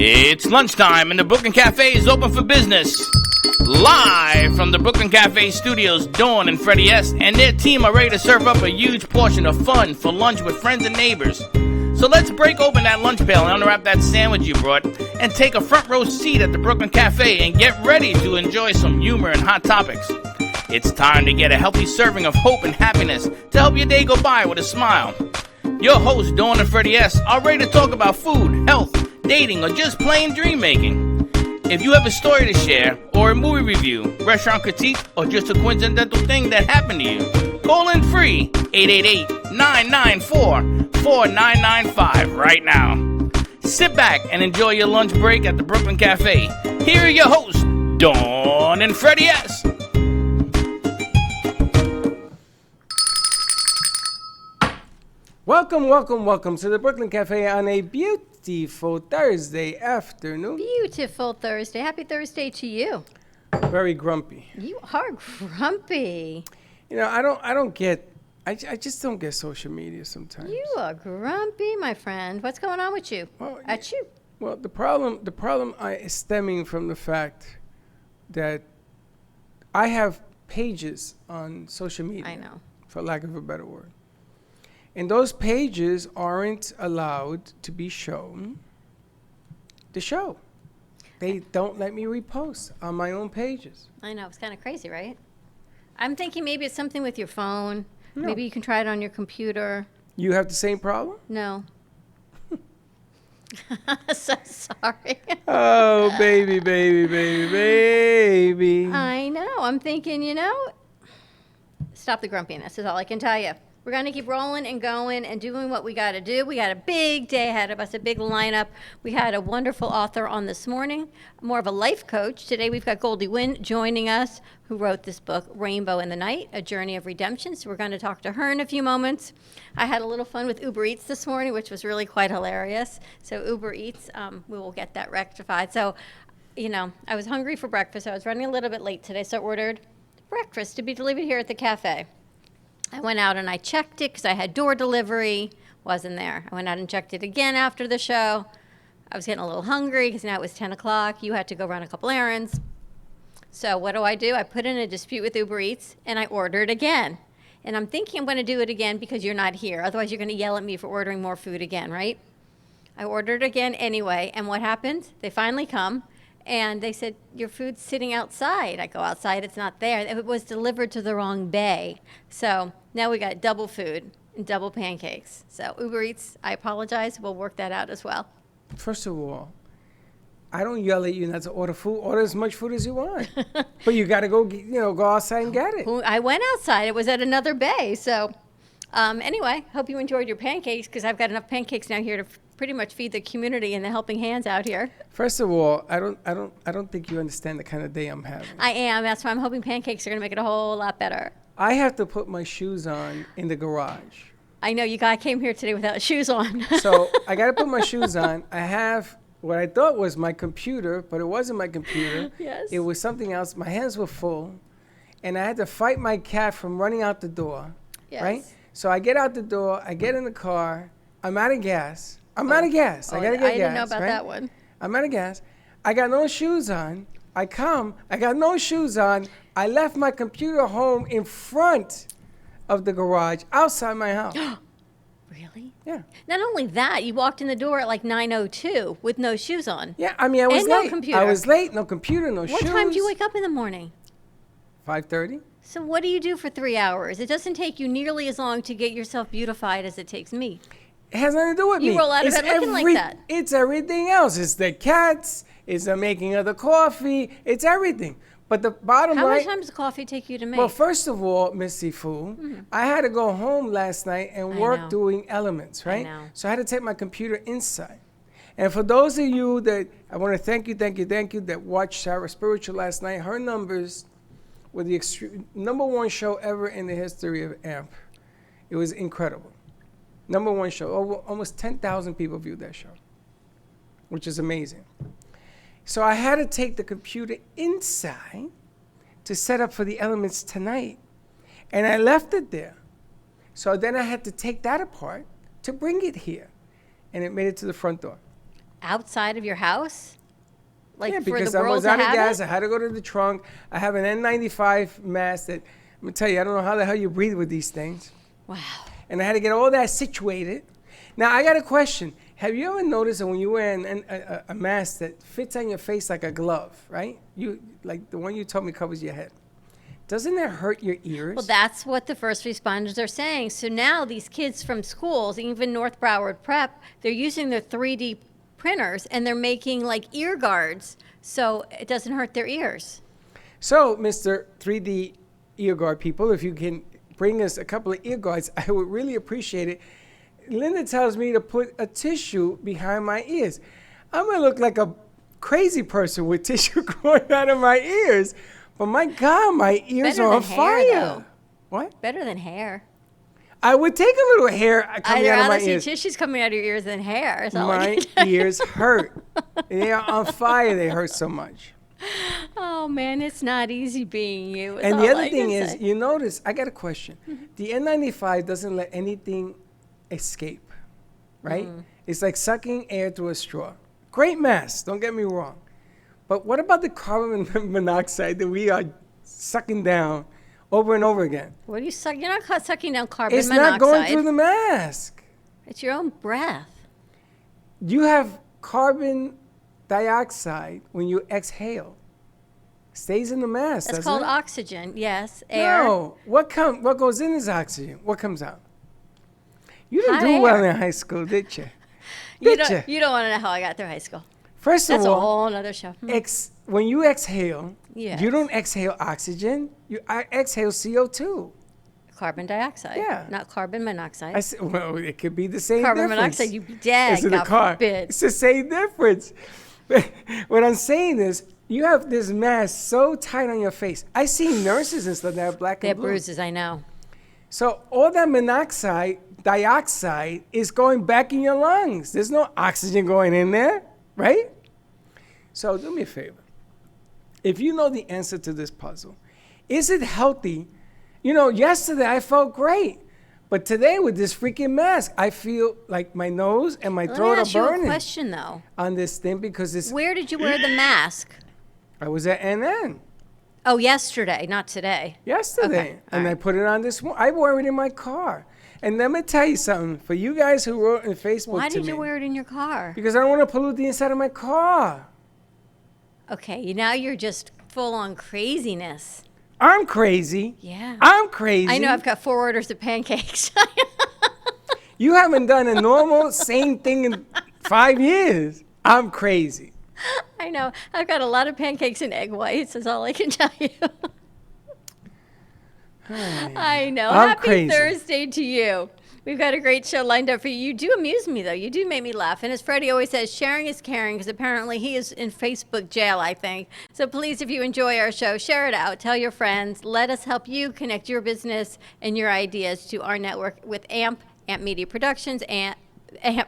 It's lunchtime and the Brooklyn Cafe is open for business. Live from the Brooklyn Cafe studios, Dawn and Freddie S. and their team are ready to serve up a huge portion of fun for lunch with friends and neighbors. So let's break open that lunch pail and unwrap that sandwich you brought and take a front row seat at the Brooklyn Cafe and get ready to enjoy some humor and hot topics. It's time to get a healthy serving of hope and happiness to help your day go by with a smile. Your hosts, Dawn and Freddie S., are ready to talk about food, health, dating, or just plain dream making. If you have a story to share, or a movie review, restaurant critique, or just a coincidental thing that happened to you, call in free 888-994-4995 right now. Sit back and enjoy your lunch break at the Brooklyn Cafe. Here are your hosts, Dawn and Freddie S. Welcome to the Brooklyn Cafe on a beautiful Thursday afternoon. Beautiful Thursday. Happy Thursday to you. Very grumpy. You are grumpy. You know, I just don't get social media sometimes. You are grumpy, my friend. What's going on with you? Well, you? Well, the problem is stemming from the fact that I have pages on social media. I know. For lack of a better word. And those pages aren't allowed to be shown the show. They don't let me repost on my own pages. I know. It's kind of crazy, right? I'm thinking maybe it's something with your phone. No. Maybe you can try it on your computer. You have the same problem? No. So sorry. Oh, baby. I know. I'm thinking, stop the grumpiness is all I can tell you. We're going to keep rolling and going and doing what we got to do. We got a big day ahead of us, a big lineup. We had a wonderful author on this morning, more of a life coach. Today we've got Goldie Wynn joining us, who wrote this book, Rainbow in the Night, A Journey of Redemption. So we're going to talk to her in a few moments. I had a little fun with Uber Eats this morning, which was really quite hilarious. So Uber Eats, we will get that rectified. So, I was hungry for breakfast. I was running a little bit late today, so I ordered breakfast to be delivered here at the cafe. I went out and I checked it because I had door delivery. Wasn't there. I went out and checked it again after the show. I was getting a little hungry because now it was 10 o'clock. You had to go run a couple errands. So what do? I put in a dispute with Uber Eats and I ordered again. And I'm thinking I'm going to do it again because you're not here. Otherwise, you're going to yell at me for ordering more food again, right? I ordered again anyway. And what happened? They finally come. And they said, your food's sitting outside. I go outside, it's not there. It was delivered to the wrong bay. So now we got double food and double pancakes. So Uber Eats, I apologize. We'll work that out as well. First of all, I don't yell at you not to order food. Order as much food as you want. But you got to go outside and get it. I went outside. It was at another bay. So anyway, hope you enjoyed your pancakes because I've got enough pancakes now here to pretty much feed the community and the helping hands out here. First of all, I don't think you understand the kind of day I'm having. I am. That's why I'm hoping pancakes are going to make it a whole lot better. I have to put my shoes on in the garage. I know. I came here today without shoes on. So I got to put my shoes on. I have what I thought was my computer, but it wasn't my computer. Yes. It was something else. My hands were full, and I had to fight my cat from running out the door. Yes. Right? So I get out the door. I get in the car. I'm out of gas. I got to get gas. I didn't know about that one. I'm out of gas. I got no shoes on. I got no shoes on. I left my computer home in front of the garage, outside my house. Really? Yeah. Not only that, you walked in the door at like 9:02 with no shoes on. Yeah, I was and late. No computer. I was late, no computer, no shoes. What time do you wake up in the morning? 5:30. So what do you do for 3 hours? It doesn't take you nearly as long to get yourself beautified as it takes me. It has nothing to do with me. You roll out of bed looking like that. It's everything else. It's the cats. It's the making of the coffee. It's everything. But the bottom line... How much time does the coffee take you to make? Well, first of all, Missy Fu, I had to go home last night and work doing Elements, right? I know. So I had to take my computer inside. And for those of you that... I want to thank you that watched Sarah Spiritual last night. Her numbers were the number one show ever in the history of AMP. It was incredible. Number one show. Almost 10,000 people viewed that show, which is amazing. So I had to take the computer inside to set up for the Elements tonight. And I left it there. So then I had to take that apart to bring it here. And it made it to the front door. outside of your house? Like Yeah, for because the I world was to out of have gas. it? I had to go to the trunk. I have an N95 mask that, let me tell you, I don't know how the hell you breathe with these things. Wow. And I had to get all that situated. Now, I got a question. Have you ever noticed that when you wear a mask that fits on your face like a glove, right? Like the one you told me covers your head. Doesn't that hurt your ears? Well, that's what the first responders are saying. So now these kids from schools, even North Broward Prep, they're using their 3D printers and they're making like ear guards so it doesn't hurt their ears. So, Mr. 3D ear guard people, if you can bring us a couple of ear guards, I would really appreciate it. Linda tells me to put a tissue behind my ears. I'm going to look like a crazy person with tissue growing out of my ears. But my God, my ears Better are on than hair, fire. though. What? Better than hair. I would take a little hair coming I'd out of my rather see ears. tissues coming out of your ears than hair. Is all I My can tell you. ears hurt. They are on fire. They hurt so much. Oh man, it's not easy being you. is And the all other I thing can is, say. you notice, I got a question. The N95 doesn't let anything escape, right? It's like sucking air through a straw. Great mask, don't get me wrong. But what about the carbon monoxide that we are sucking down over and over again? What do you suck? You're not sucking down carbon It's monoxide. not going through the mask. It's your own breath. You have carbon dioxide when you exhale. Stays in the mask, It's doesn't called it? oxygen. Yes, air. No. What goes in is oxygen. What comes out? You didn't Hot do well air. in high school, did you? You Did don't, you? you don't want to know how I got through high school. First That's of a all, whole other show. when you exhale, Yes. you don't exhale oxygen. You exhale CO2. Carbon dioxide. Yeah. Not carbon monoxide. I said, well, it could be the same Carbon difference. monoxide, you'd be dead. It's in the God car. forbid. It's the same difference. What I'm saying is, you have this mask so tight on your face. I see nurses and stuff that have black They and have blue. bruises, I know. So all that dioxide is going back in your lungs. There's no oxygen going in there, right? So do me a favor. If you know the answer to this puzzle, is it healthy? You know, yesterday I felt great. But today with this freaking mask, I feel like my nose and my Let throat me are ask you a burning question, though. on this thing because it's, Where did you wear the mask? I was at NN Oh, yesterday, not today. yesterday. Okay, And all I right. put it on this one. I wore it in my car. And let me tell you something. For you guys who wrote in Facebook Why to did me, you wear it in your car? because I don't want to pollute the inside of my car. Okay, now you're just full on craziness. I'm crazy. Yeah. I'm crazy. I know I've got 4 orders of pancakes. You haven't done a normal, sane thing in 5 years. I'm crazy. I know. I've got a lot of pancakes and egg whites, is all I can tell you. I know. I'm Happy crazy. Thursday to you. We've got a great show lined up for you. You do amuse me, though. You do make me laugh. And as Freddie always says, sharing is caring, because apparently he is in Facebook jail, I think. So please, if you enjoy our show, share it out. Tell your friends. Let us help you connect your business and your ideas to our network with AMP Media Productions, AMP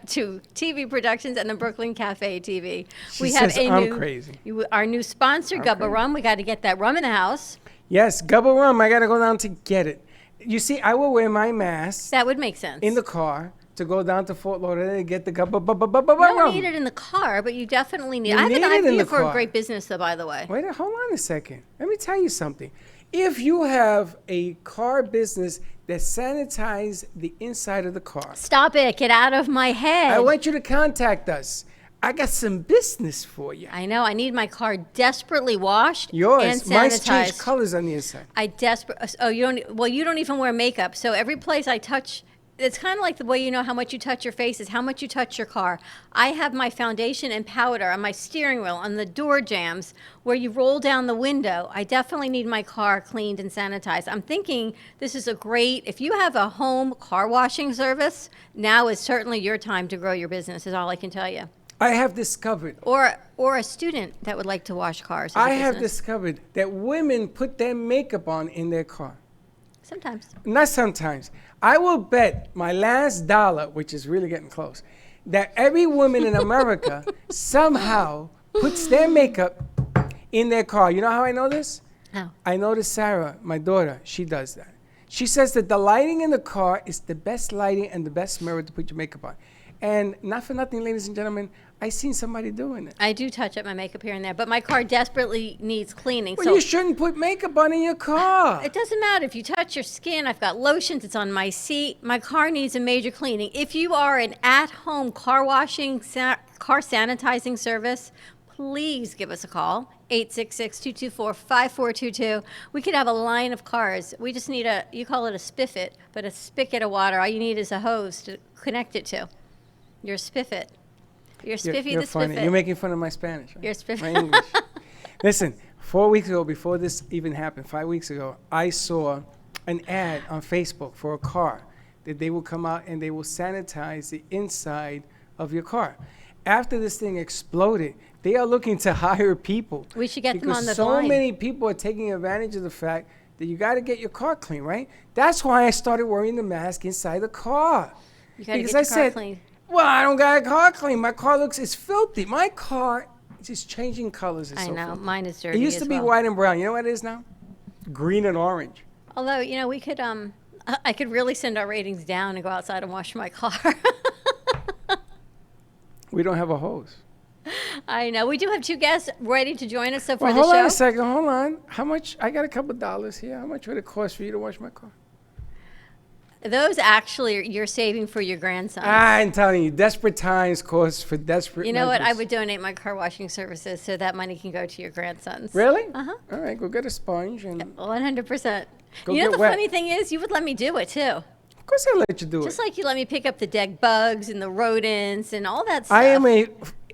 to TV Productions, and the Brooklyn Cafe TV. She says I'm crazy. Our new sponsor, Gubba Rum. We got to get that rum in the house. Yes, Gubba Rum. I got to go down to get it. You see, I will wear my mask That would make sense. in the car to go down to Fort Lauderdale and get the Gubba You Rum. don't need it in the car, but you definitely need it. You I have need an it in idea the for a car. great business, though, by the way. Wait, hold on a second. Let me tell you something. If you have a car business that sanitizes the inside of the car, Stop it. Get out of my head. I want you to contact us. I got some business for you. I know. I need my car desperately washed and Yours. Mine's changed sanitized. colors on the inside. Oh, you don't. Well, you don't even wear makeup. So every place I touch, it's kind of like the way you know how much you touch your face is how much you touch your car. I have my foundation and powder on my steering wheel, on the door jambs, where you roll down the window. I definitely need my car cleaned and sanitized. I'm thinking this is a great, if you have a home car washing service, now is certainly your time to grow your business, is all I can tell you. I have discovered. Or a student that would like to wash cars. as a I have business. discovered that women put their makeup on in their car. Sometimes. Not sometimes. I will bet my last dollar, which is really getting close, that every woman in America somehow puts their makeup in their car. You know how I know this? Oh. I know that Sarah, my daughter, she does that. She says that the lighting in the car is the best lighting and the best mirror to put your makeup on. And not for nothing, ladies and gentlemen, I seen somebody doing it. I do touch up my makeup here and there, but my car desperately needs cleaning. Well, so you shouldn't put makeup on in your car. it doesn't matter if you touch your skin. I've got lotions. It's on my seat. My car needs a major cleaning. If you are an at-home car washing, car sanitizing service, please give us a call. 866-224-5422. We could have a line of cars. We just need you call it a spiffet, but a spigot of water. All you need is a hose to connect it to. You're a spiffet. You're Spiffy You're the funny. Spiffet. You're making fun of my Spanish. Right? You're Spiffy. My English. Listen, 4 weeks ago, before this even happened, 5 weeks ago, I saw an ad on Facebook for a car that they will come out and they will sanitize the inside of your car. After this thing exploded, they are looking to hire people. We should get them because on the so line. many people are taking advantage of the fact that you got to get your car clean, right? That's why I started wearing the mask inside the car. You got to Because get your I car said, clean. well, I don't got a car clean. My car it's filthy. My car is just changing colors. It's I so know. filthy. Mine is It dirty used to as be well. white and brown. You know what it is now? Green and orange. Although, we could, I could really send our ratings down and go outside and wash my car. We don't have a hose. I know. We do have two guests ready to join us. So for Well, the hold show, on a second. Hold on. How much? I got a couple dollars here. How much would it cost for you to wash my car? those actually you're saving for your grandsons. I'm telling you, desperate times calls for desperate You know what? I measures. would donate my car washing services so that money can go to your grandsons. Really? Uh-huh. All right, go get a sponge and 100%. Go You know get the wet. funny thing is, you would let me do it too. of course I'll let you do Just it. like you let me pick up the dead bugs and the rodents and all that stuff. I am a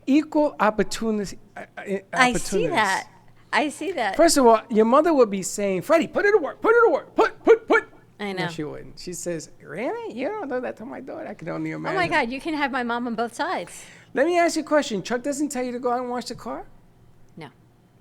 equal opportunity. I see that. I see that. First of all, your mother would be saying, Freddie, put it to work, put it to work, put. I know. No, she wouldn't. She says, really? You don't know that to my daughter? I can only Oh imagine. my God, you can have my mom on both sides. Let me ask you a question. Chuck doesn't tell you to go out and wash the car? No.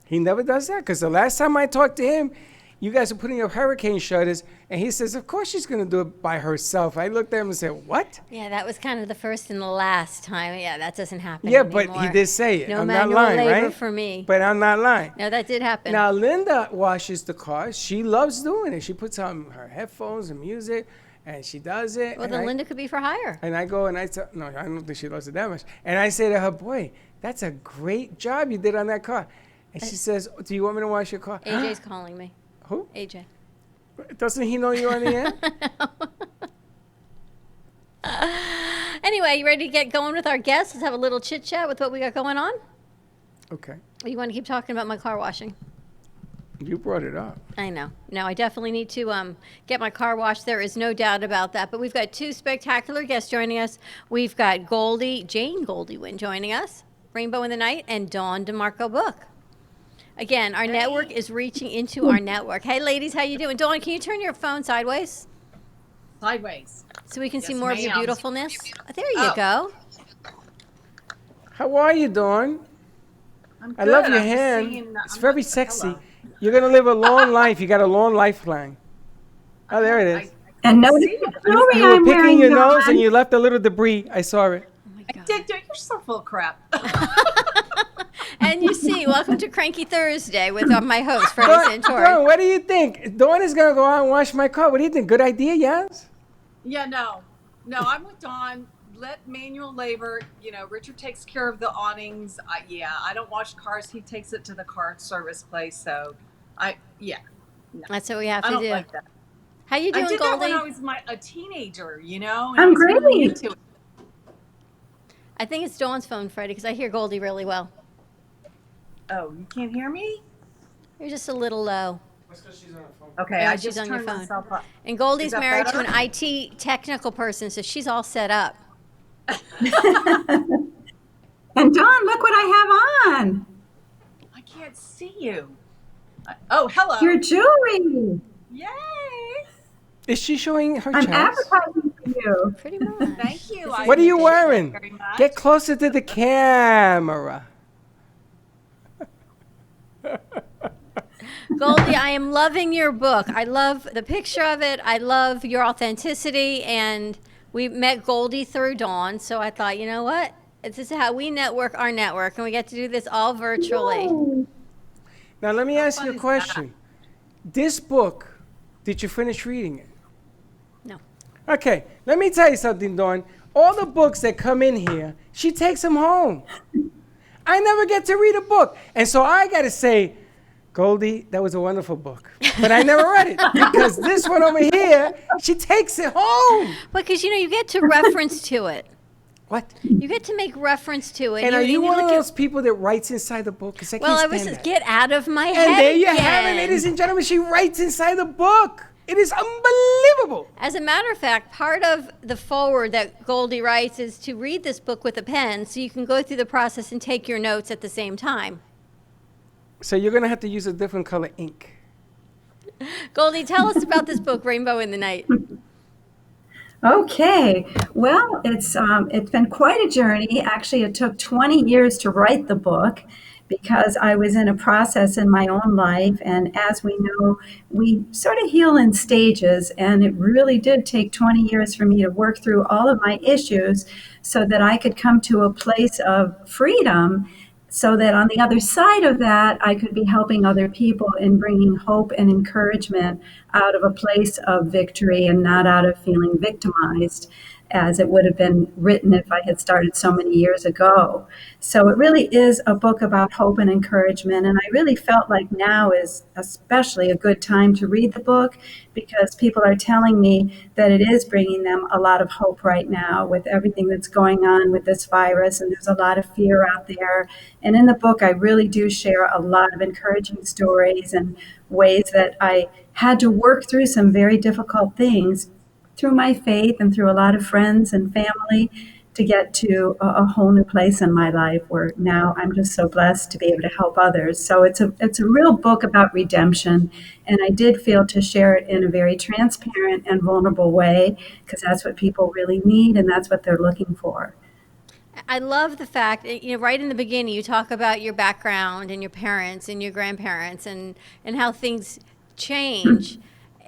He never does that? Because the last time I talked to him, you guys were putting up hurricane shutters, and he says, of course she's going to do it by herself. I looked at him and said, what? Yeah, that was kind of the first and the last time. Yeah, that doesn't happen Yeah, anymore. but he did say it. No I'm not manual lying, labor right? for me. But I'm not lying. No, that did happen. Now, Linda washes the car. She loves doing it. She puts on her headphones and music, and she does it. well, and then I- Linda could be for hire. And I go and I tell, no, I don't think she loves it that much. And I say to her, boy, that's a great job you did on that car. And she says, do you want me to wash your car? AJ's calling me. Who? AJ. Doesn't he know you're on the air? Anyway, you ready to get going with our guests? Let's have a little chit chat with what we got going on. Okay. Or you want to keep talking about my car washing? You brought it up. I know. No, I definitely need to get my car washed. There is no doubt about that. But we've got two spectacular guests joining us. We've got Jane Goldywyn joining us, Rainbow in the Night, and Dawn DeMarco Book. Again, our network is reaching into our network. Hey, ladies, how you doing? Dawn, can you turn your phone sideways Sideways. so we can see Yes, more of your ma'am. beautifulness? There you Oh. go. How are you, Dawn? I'm I love good. your I'm just hand. seeing, It's I'm very not- sexy. hello. You're going to live a long life. You got a long lifeline. Oh, there it is. And notice the jewelry You were I'm picking wearing, your nose and Dawn. you left a little debris. I saw it. Oh my I God. did, you're so full of crap. And you see, welcome to Cranky Thursday with my host, Freddie Dawn, Santori. what do you think? Dawn is going to go out and wash my car. What do you think? Good idea, yes? Yeah, no, I'm with Dawn. Let manual labor. Richard takes care of the awnings. I don't wash cars. He takes it to the car service place. So, That's what we have I to don't do. like that. How you I doing, did that Goldie? when I was a teenager. And I'm I was really great. into it. I think it's Dawn's phone, Freddie, because I hear Goldie really well. Oh, you can't hear me? You're just a little low. That's because she's on her phone. Okay, Oh, I she's just on your turned phone. myself up. And Goldie's Is that married to better? an IT technical person, so she's all set up. And Dawn, look what I have on. I can't see you. Oh, hello. Your jewelry. Yay! Is she showing her I'm chest? advertising for you. Pretty much. Thank you. I What are you appreciate it wearing? very much. Get closer to the camera. Goldie, I am loving your book. I love the picture of it. I love your authenticity. And we met Goldie through Dawn, so I thought, you know what? This is how we network our network, and we get to do this all virtually. Yay. Now, let me ask you a fun is question. This book, did you finish reading it? No. Okay, let me tell you something, Dawn. All the books that come in here, she takes them home. I never get to read a book. And so I got to say, Goldie, that was a wonderful book. But I never read it because this one over here, she takes it home. Because, you get to reference to it. What? You get to make reference to it. And are you one look of at- those people that writes inside the book? Because I Well, I can't was stand just that. get out of my head. And there you have it, again. ladies and gentlemen. She writes inside the book. It is unbelievable. As a matter of fact, part of the forward that Goldie writes is to read this book with a pen so you can go through the process and take your notes at the same time. So you're going to have to use a different color ink. Goldie, tell us about this book, Rainbow in the Night. Okay, well, it's been quite a journey. Actually, it took 20 years to write the book because I was in a process in my own life, and as we know, we sort of heal in stages, and it really did take 20 years for me to work through all of my issues so that I could come to a place of freedom, so that on the other side of that, I could be helping other people and bringing hope and encouragement out of a place of victory and not out of feeling victimized, as it would have been written if I had started so many years ago. So it really is a book about hope and encouragement, and I really felt like now is especially a good time to read the book because people are telling me that it is bringing them a lot of hope right now with everything that's going on with this virus, and there's a lot of fear out there. And in the book, I really do share a lot of encouraging stories and ways that I had to work through some very difficult things through my faith and through a lot of friends and family to get to a whole new place in my life where now I'm just so blessed to be able to help others. So it's a real book about redemption, and I did feel to share it in a very transparent and vulnerable way because that's what people really need and that's what they're looking for. I love the fact, right in the beginning, you talk about your background and your parents and your grandparents and how things change.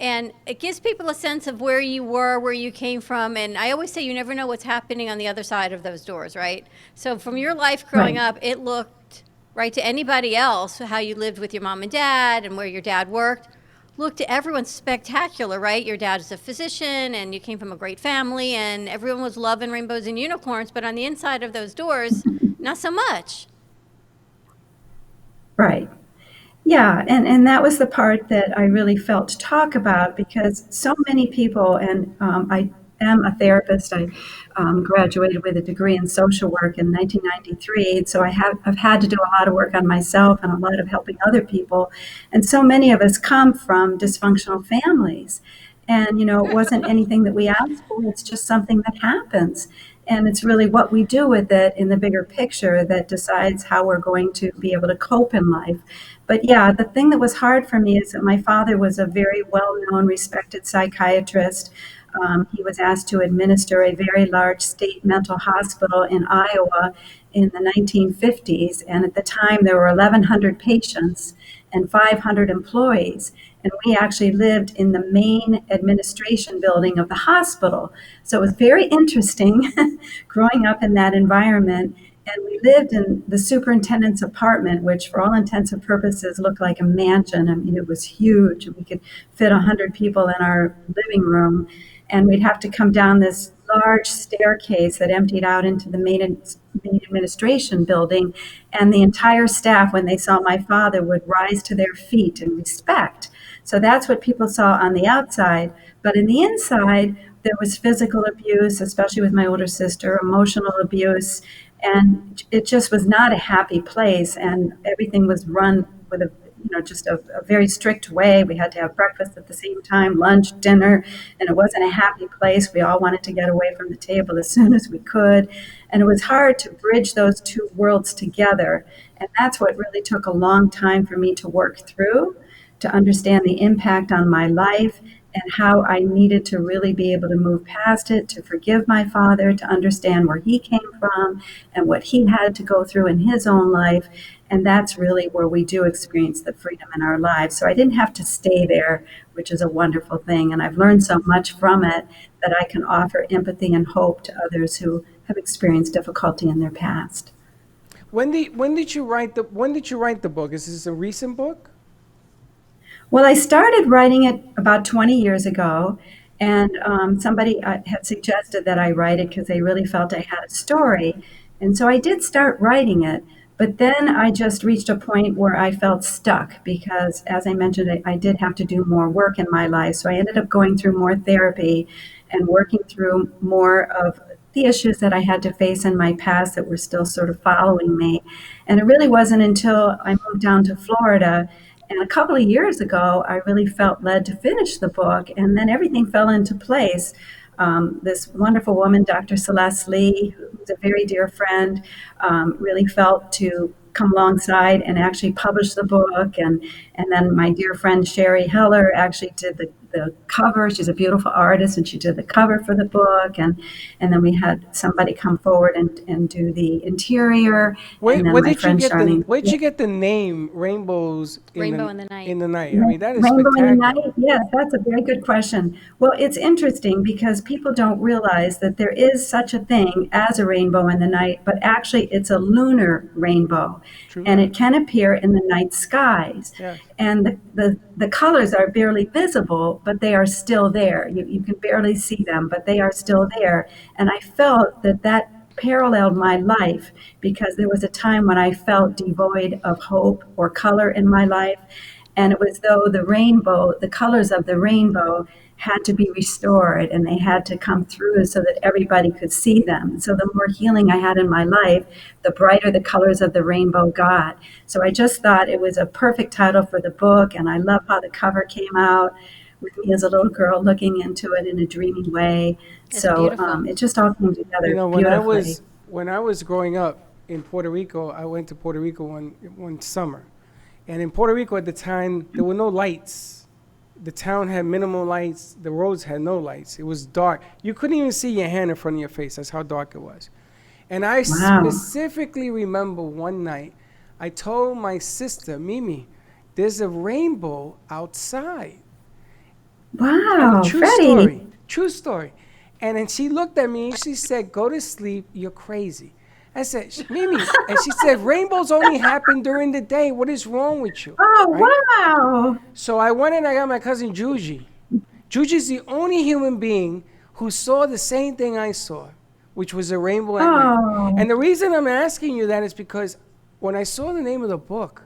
And it gives people a sense of where you were, where you came from. And I always say you never know what's happening on the other side of those doors, right? So from your life growing Right. up, it looked, right, to anybody else, how you lived with your mom and dad and where your dad worked, looked to everyone spectacular, right? Your dad is a physician and you came from a great family and everyone was loving rainbows and unicorns. But on the inside of those doors, not so much. Right. Yeah, and that was the part that I really felt to talk about because so many people, and I am a therapist. I graduated with a degree in social work in 1993, so I've had to do a lot of work on myself and a lot of helping other people. And so many of us come from dysfunctional families. And, it wasn't anything that we asked for, it's just something that happens. And it's really what we do with it in the bigger picture that decides how we're going to be able to cope in life. But yeah, the thing that was hard for me is that my father was a very well-known, respected psychiatrist. He was asked to administer a very large state mental hospital in Iowa in the 1950s. And at the time, there were 1,100 patients and 500 employees. And we actually lived in the main administration building of the hospital. So it was very interesting growing up in that environment. And we lived in the superintendent's apartment, which for all intents and purposes looked like a mansion. I mean, it was huge. We could fit 100 people in our living room. And we'd have to come down this large staircase that emptied out into the main administration building. And the entire staff, when they saw my father, would rise to their feet in respect. So that's what people saw on the outside. But in the inside, there was physical abuse, especially with my older sister, emotional abuse, and it just was not a happy place. And everything was run with just a very strict way. We had to have breakfast at the same time, lunch, dinner, and it wasn't a happy place. We all wanted to get away from the table as soon as we could. And it was hard to bridge those two worlds together. And that's what really took a long time for me to work through, to understand the impact on my life and how I needed to really be able to move past it, to forgive my father, to understand where he came from and what he had to go through in his own life. And that's really where we do experience the freedom in our lives. So I didn't have to stay there, which is a wonderful thing. And I've learned so much from it that I can offer empathy and hope to others who have experienced difficulty in their past. When did you write the book? Is this a recent book? Well, I started writing it about 20 years ago, And somebody had suggested that I write it because they really felt I had a story. And so I did start writing it. But then I just reached a point where I felt stuck because, as I mentioned, I did have to do more work in my life. So I ended up going through more therapy and working through more of the issues that I had to face in my past that were still sort of following me. And it really wasn't until I moved down to Florida and a couple of years ago, I really felt led to finish the book, and then everything fell into place. This wonderful woman, Dr. Celeste Lee, who's a very dear friend, really felt to come alongside and actually publish the book. And then my dear friend Sherry Heller actually did the cover. She's a beautiful artist, and she did the cover for the book. And then we had somebody come forward and do the interior. Wait, and then where my did you friend get Charlene. where did you get the name Rainbows Rainbow in the Night. In the night? I mean, that is Rainbow in the spectacular. Night? Yes, that's a very good question. Well, it's interesting because people don't realize that there is such a thing as a rainbow in the night, but actually it's a lunar rainbow. True. And it can appear in the night skies. Yes. And the colors are barely visible, but they are still there. You can barely see them, but they are still there. And I felt that paralleled my life because there was a time when I felt devoid of hope or color in my life. And it was though the colors of the rainbow had to be restored and they had to come through so that everybody could see them. So the more healing I had in my life, the brighter the colors of the rainbow got. So I just thought it was a perfect title for the book. And I love how the cover came out with me as a little girl looking into it in a dreamy way. It's So beautiful. it just all came together You know, beautifully. when I was growing up in Puerto Rico, I went to Puerto Rico one summer, and in Puerto Rico at the time there were no lights. The town had minimal lights. The roads had no lights. It was dark. You couldn't even see your hand in front of your face. That's how dark it was. And I Wow. specifically remember one night, I told my sister Mimi, "There's a rainbow outside." Wow, True Freddie. story. True story. And then she looked at me and she said, "Go to sleep. You're crazy." I said, "Mimi," and she said, "Rainbows only happen during the day. What is wrong with you?" Oh, Right? wow. So I went and I got my cousin Juji. Juji's the only human being who saw the same thing I saw, which was a rainbow at night. Oh. And the reason I'm asking you that is because when I saw the name of the book,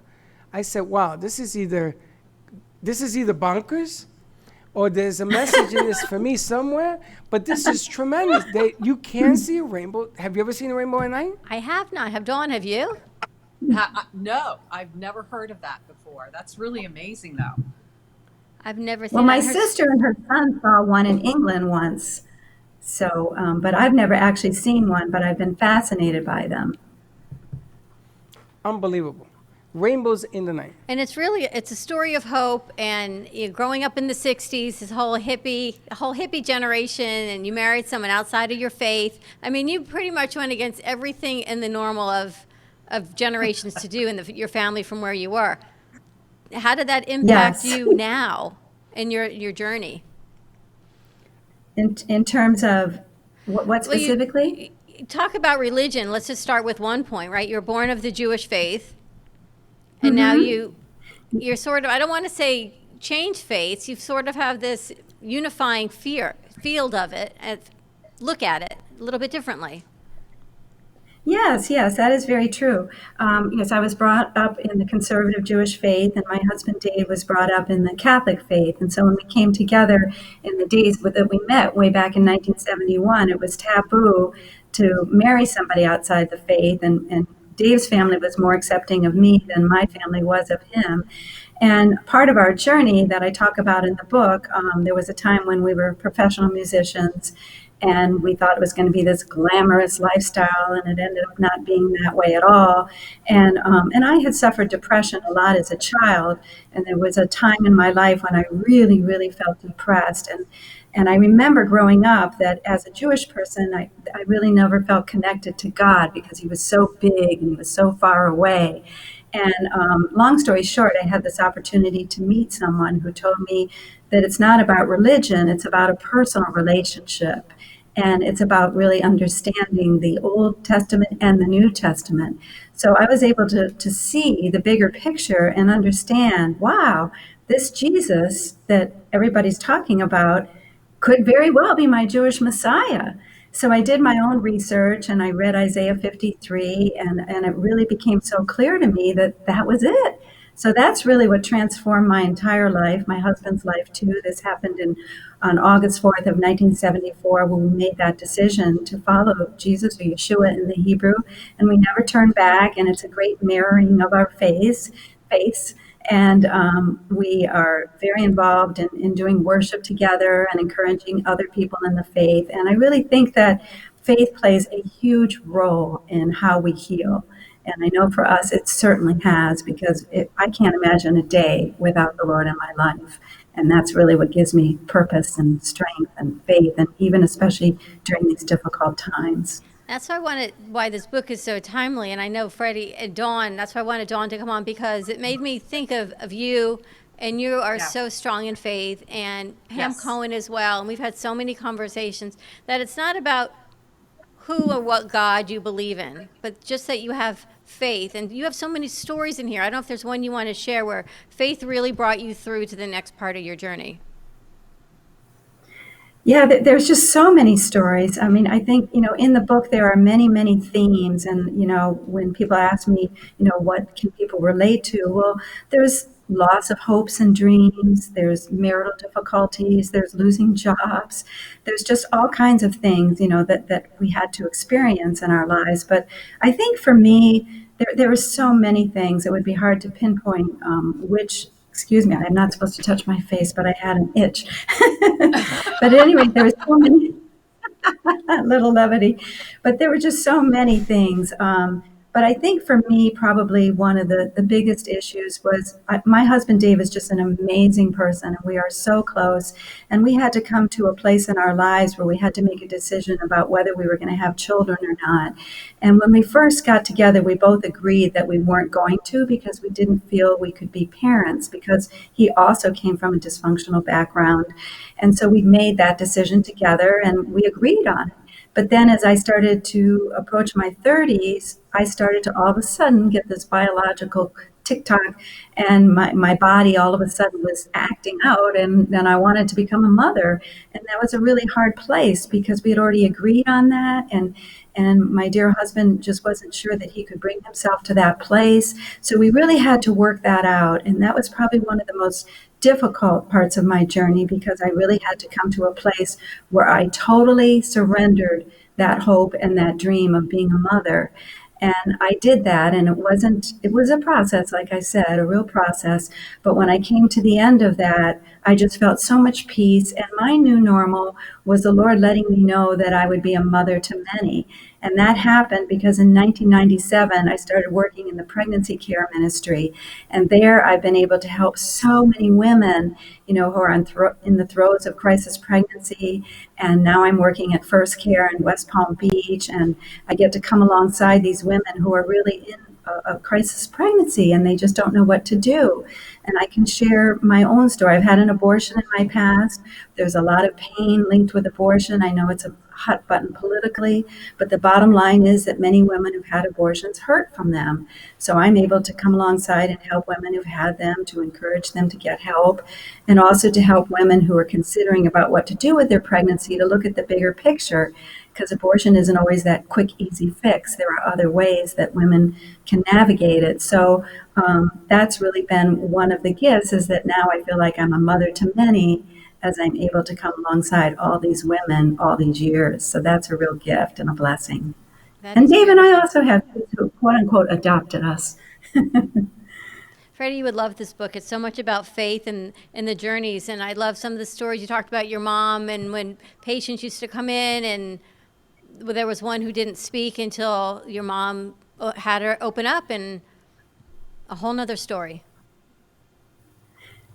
I said, "Wow, this is either bonkers, or there's a message in this for me somewhere." But this is tremendous. You can see a rainbow. Have you ever seen a rainbow at night? I have not. Have Dawn, have you? No, I've never heard of that before. That's really amazing, though. I've never seen Well, my that. sister and her son saw one in England once. So, but I've never actually seen one, but I've been fascinated by them. Unbelievable. Rainbows in the night. And it's a story of hope. And growing up in the 60s, this whole hippie generation, and you married someone outside of your faith. I mean, you pretty much went against everything in the normal of generations to do in your family from where you were. How did that impact Yes. you now in your journey? In terms of what Well, specifically? you talk about religion. Let's just start with one point, right? You're born of the Jewish faith, and now you're sort of, I don't want to say change faiths. You sort of have this unifying field of it, and look at it a little bit differently. Yes, that is very true. Yes, I was brought up in the conservative Jewish faith, and my husband Dave was brought up in the Catholic faith. And so when we came together in the days that we met way back in 1971, it was taboo to marry somebody outside the faith. And Dave's family was more accepting of me than my family was of him. And part of our journey that I talk about in the book, there was a time when we were professional musicians and we thought it was going to be this glamorous lifestyle, and it ended up not being that way at all. And I had suffered depression a lot as a child, and there was a time in my life when I really, really felt depressed. And I remember growing up that as a Jewish person, I really never felt connected to God because he was so big and he was so far away. And long story short, I had this opportunity to meet someone who told me that it's not about religion, it's about a personal relationship. And it's about really understanding the Old Testament and the New Testament. So I was able to see the bigger picture and understand, wow, this Jesus that everybody's talking about could very well be my Jewish Messiah. So I did my own research and I read Isaiah 53, and it really became so clear to me that that was it. So that's really what transformed my entire life, my husband's life too. This happened on August 4th of 1974 when we made that decision to follow Jesus, or Yeshua in the Hebrew, and we never turned back, and it's a great mirroring of our faiths. And we are very involved in doing worship together and encouraging other people in the faith. And I really think that faith plays a huge role in how we heal. And I know for us, it certainly has, because I can't imagine a day without the Lord in my life. And that's really what gives me purpose and strength and faith, and even especially during these difficult times. That's why this book is so timely. And I know Freddie and Dawn, that's why I wanted Dawn to come on, because it made me think of you, and you are so strong in faith, and Pam Cohen as well. And we've had so many conversations that it's not about who or what God you believe in, but just that you have faith. And you have so many stories in here. I don't know if there's one you want to share where faith really brought you through to the next part of your journey. Yeah, there's just so many stories. I mean, I think, in the book there are many, many themes. And, when people ask me, what can people relate to? Well, there's loss of hopes and dreams. There's marital difficulties. There's losing jobs. There's just all kinds of things, that we had to experience in our lives. But I think for me, there were so many things. It would be hard to pinpoint which. Excuse me, I'm not supposed to touch my face, but I had an itch. But anyway, there were so many, little levity, but there were just so many things. But I think for me, probably one of the biggest issues was my husband, Dave, is just an amazing person, and we are so close. And we had to come to a place in our lives where we had to make a decision about whether we were going to have children or not. And when we first got together, we both agreed that we weren't going to, because we didn't feel we could be parents, because he also came from a dysfunctional background. And so we made that decision together, and we agreed on it. But then as I started to approach my 30s, I started to all of a sudden get this biological tick-tock, and my body all of a sudden was acting out, and then I wanted to become a mother. And that was a really hard place, because we had already agreed on that, and my dear husband just wasn't sure that he could bring himself to that place. So we really had to work that out, and that was probably one of the most difficult parts of my journey, because I really had to come to a place where I totally surrendered that hope and that dream of being a mother. And I did that, and it was a process, like I said, a real process. But when I came to the end of that, I just felt so much peace. And my new normal was the Lord letting me know that I would be a mother to many. And that happened because in 1997, I started working in the pregnancy care ministry. And there I've been able to help so many women, who are in the throes of crisis pregnancy. And now I'm working at First Care in West Palm Beach. And I get to come alongside these women who are really in a crisis pregnancy, and they just don't know what to do. And I can share my own story. I've had an abortion in my past. There's a lot of pain linked with abortion. I know it's a hot button politically, but the bottom line is that many women who've had abortions hurt from them. So I'm able to come alongside and help women who've had them, to encourage them to get help, and also to help women who are considering about what to do with their pregnancy to look at the bigger picture, because abortion isn't always that quick, easy fix. There are other ways that women can navigate it. So that's really been one of the gifts, is that now I feel like I'm a mother to many, as I'm able to come alongside all these women all these years. So that's a real gift and a blessing. And Dave and I also have kids who, quote unquote, adopted us. Freddie, you would love this book. It's so much about faith and the journeys. And I love some of the stories you talked about your mom, and when patients used to come in, and there was one who didn't speak until your mom had her open up, and a whole nother story.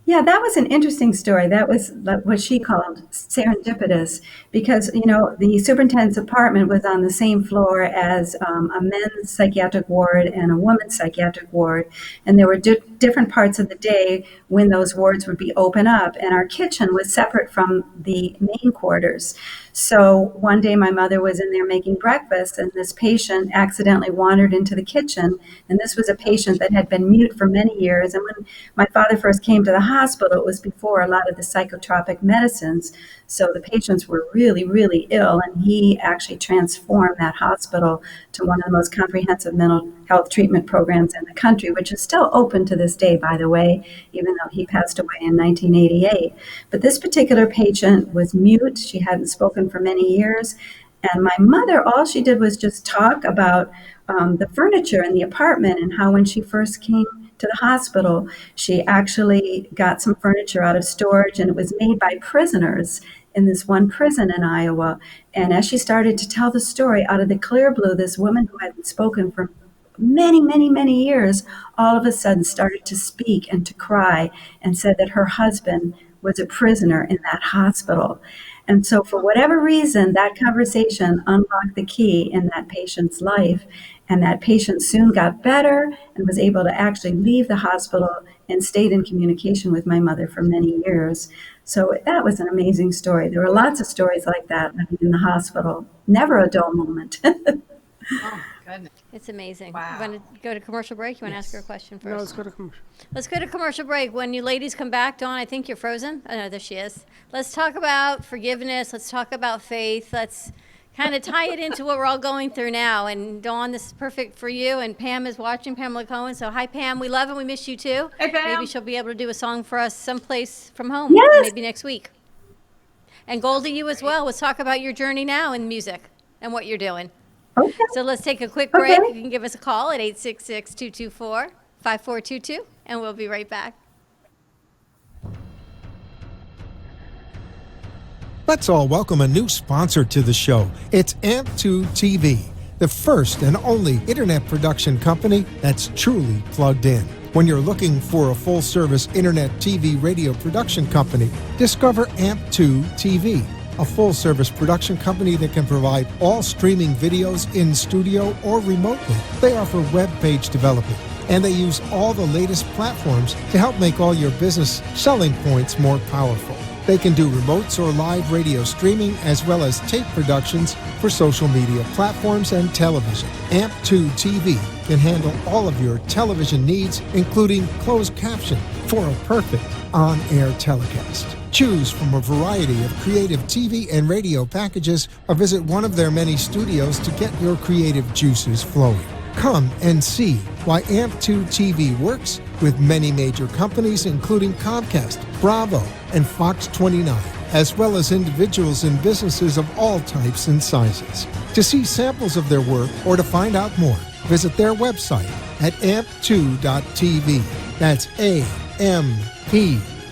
Yeah, that was an interesting story. That was what she called serendipitous, because, the superintendent's apartment was on the same floor as a men's psychiatric ward and a women's psychiatric ward. And there were different parts of the day when those wards would be open up, and our kitchen was separate from the main quarters. So one day my mother was in there making breakfast, and this patient accidentally wandered into the kitchen. And this was a patient that had been mute for many years. And when my father first came to the hospital. It was before a lot of the psychotropic medicines. So the patients were really, really ill, and he actually transformed that hospital to one of the most comprehensive mental health treatment programs in the country, which is still open to this day, by the way, even though he passed away in 1988. But this particular patient was mute. She hadn't spoken for many years. And my mother, all she did was just talk about the furniture in the apartment and how when she first came to the hospital, she actually got some furniture out of storage, and it was made by prisoners in this one prison in Iowa. And as she started to tell the story, out of the clear blue, this woman who hadn't spoken for many, many, many years, all of a sudden started to speak and to cry and said that her husband was a prisoner in that hospital. And so for whatever reason, that conversation unlocked the key in that patient's life. And that patient soon got better and was able to actually leave the hospital and stayed in communication with my mother for many years. So that was an amazing story. There were lots of stories like that in the hospital. Never a dull moment. Oh, my goodness. It's amazing. Wow. You want to go to commercial break? You want to ask her a question first? No, let's go to commercial. Let's go to commercial break. When you ladies come back, Dawn, I think you're frozen. Oh, no, there she is. Let's talk about forgiveness. Let's talk about faith. Let's kind of tie it into what we're all going through now. And Dawn, this is perfect for you. And Pam is watching, Pamela Cohen. So hi, Pam. We love and we miss you too. Hey, Pam. Maybe she'll be able to do a song for us someplace from home. Yes. Maybe next week. And Goldie, you as well. Let's talk about your journey now in music and what you're doing. Okay. So let's take a quick break. Okay. You can give us a call at 866-224-5422, and we'll be right back. Let's all welcome a new sponsor to the show. It's AMP2 TV, the first and only internet production company that's truly plugged in. When you're looking for a full-service internet TV radio production company, discover AMP2 TV, a full-service production company that can provide all streaming videos in studio or remotely. They offer web page development, and they use all the latest platforms to help make all your business selling points more powerful. They can do remotes or live radio streaming, as well as tape productions for social media platforms and television. AMP2 TV can handle all of your television needs, including closed caption for a perfect on-air telecast. Choose from a variety of creative TV and radio packages, or visit one of their many studios to get your creative juices flowing. Come and see why AMP2 TV works with many major companies, including Comcast, Bravo, and Fox 29, as well as individuals and businesses of all types and sizes. To see samples of their work or to find out more, visit their website at amp2.tv. That's AMP,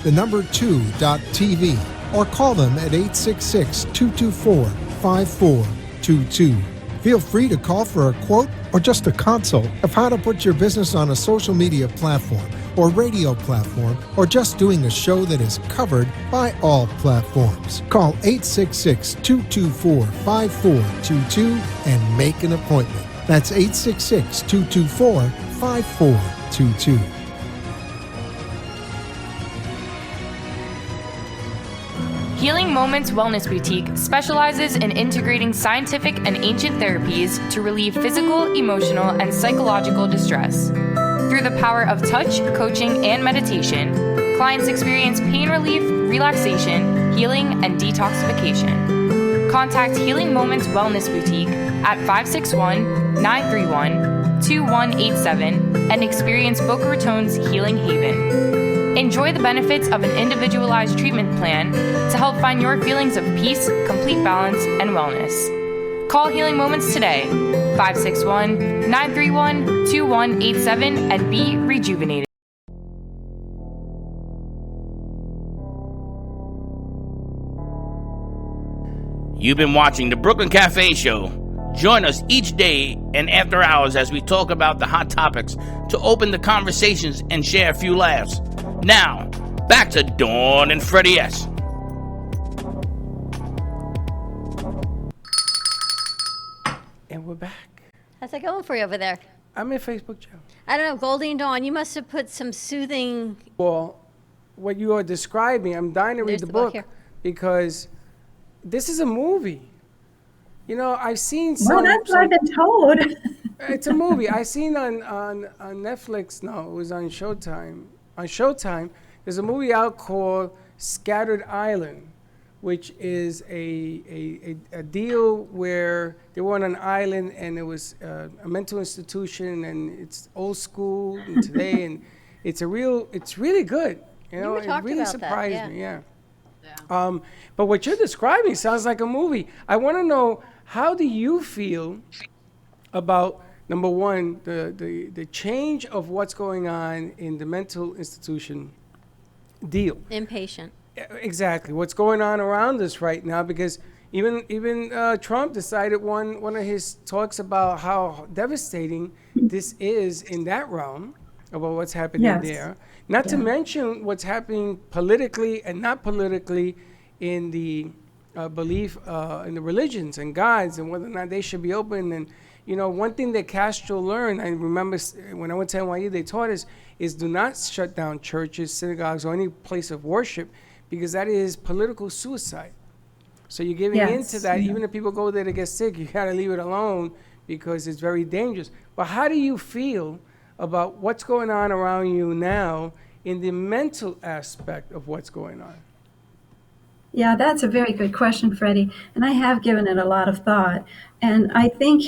the number 2.tv, or call them at 866-224-5422. Feel free to call for a quote or just a consult of how to put your business on a social media platform or radio platform, or just doing a show that is covered by all platforms. Call 866-224-5422 and make an appointment. That's 866-224-5422. Healing Moments Wellness Boutique specializes in integrating scientific and ancient therapies to relieve physical, emotional, and psychological distress. Through the power of touch, coaching, and meditation, clients experience pain relief, relaxation, healing, and detoxification. Contact Healing Moments Wellness Boutique at 561-931-2187 and experience Boca Raton's Healing Haven. Enjoy the benefits of an individualized treatment plan to help find your feelings of peace, complete balance, and wellness. Call Healing Moments today, 561-931-2187, and be rejuvenated. You've been watching the Brooklyn Cafe Show. Join us each day and after hours as we talk about the hot topics to open the conversations and share a few laughs. Now, back to Dawn and Freddie S. And we're back. How's that going for you over there? I'm in Facebook chat. I don't know, Goldie and Dawn, you must have put some soothing. Well, what you are describing, I'm dying to read There's the the book book here. because this is a movie. You know, I've seen Well, that's what I've been told. It's a movie. I seen on Netflix. No, it was on Showtime. On Showtime, There's a movie out called Scattered Island, which is a deal where they were on an island and it was a mental institution, and it's old school and today, and it's really good. You know, were it talking really about that, surprised yeah. me. Yeah. Yeah. But what you're describing sounds like a movie. I want to know, how do you feel about, number one, the change of what's going on in the mental institution deal? Impatient. Exactly. What's going on around us right now, because even Trump decided one of his talks about how devastating this is in that realm, about what's happening Yes. there. Not to Yeah. mention what's happening politically and not politically in the belief in the religions and gods, and whether or not they should be open. And one thing that Castro learned, I remember when I went to NYU, they taught us, is do not shut down churches, synagogues, or any place of worship, because that is political suicide. So you're giving Yes, into that. yeah. Even if people go there to get sick, you got to leave it alone, because it's very dangerous. But how do you feel about what's going on around you now in the mental aspect of what's going on? Yeah, that's a very good question, Freddie. And I have given it a lot of thought. And I think,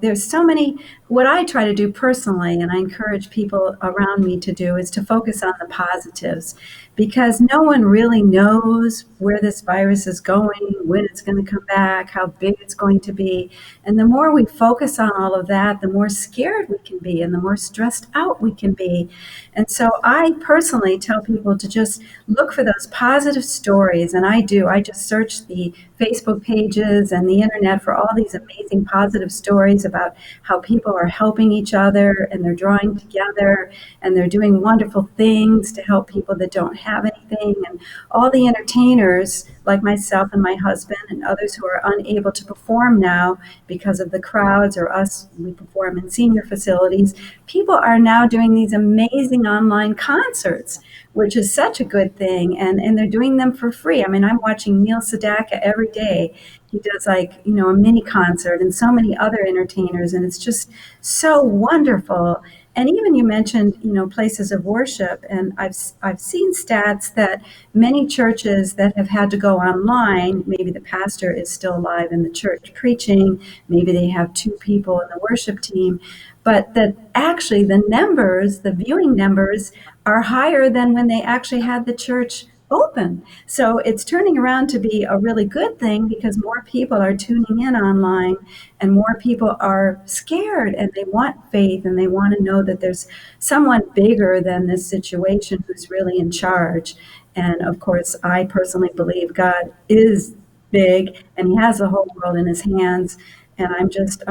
there's so many, what I try to do personally, and I encourage people around me to do, is to focus on the positives, because no one really knows where this virus is going, when it's going to come back, how big it's going to be. And the more we focus on all of that, the more scared we can be and the more stressed out we can be. And so I personally tell people to just look for those positive stories. And I do. I just search the Facebook pages and the internet for all these amazing positive stories about how people are helping each other and they're drawing together and they're doing wonderful things to help people that don't have anything. And all the entertainers, like myself and my husband and others who are unable to perform now because of the crowds, or us, we perform in senior facilities, people are now doing these amazing online concerts, which is such a good thing. And they're doing them for free. I mean, I'm watching Neil Sedaka every day. He does a mini concert, and so many other entertainers, and it's just so wonderful. And even you mentioned, places of worship, and I've seen stats that many churches that have had to go online, maybe the pastor is still alive in the church preaching, maybe they have 2 people in the worship team, but that actually the viewing numbers are higher than when they actually had the church open. So it's turning around to be a really good thing, because more people are tuning in online and more people are scared and they want faith and they want to know that there's someone bigger than this situation who's really in charge. And of course, I personally believe God is big and he has the whole world in his hands. And I'm just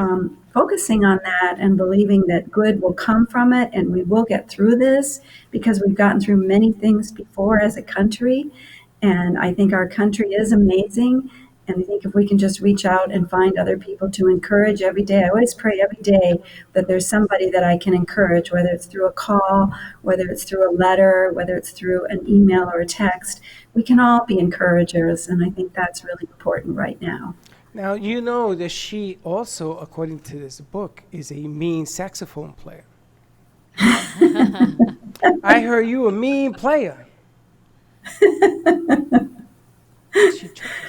focusing on that and believing that good will come from it and we will get through this, because we've gotten through many things before as a country. And I think our country is amazing. And I think if we can just reach out and find other people to encourage every day, I always pray every day that there's somebody that I can encourage, whether it's through a call, whether it's through a letter, whether it's through an email or a text. We can all be encouragers. And I think that's really important right now. Now, you know that she also, according to this book, is a mean saxophone player. I heard you a mean player.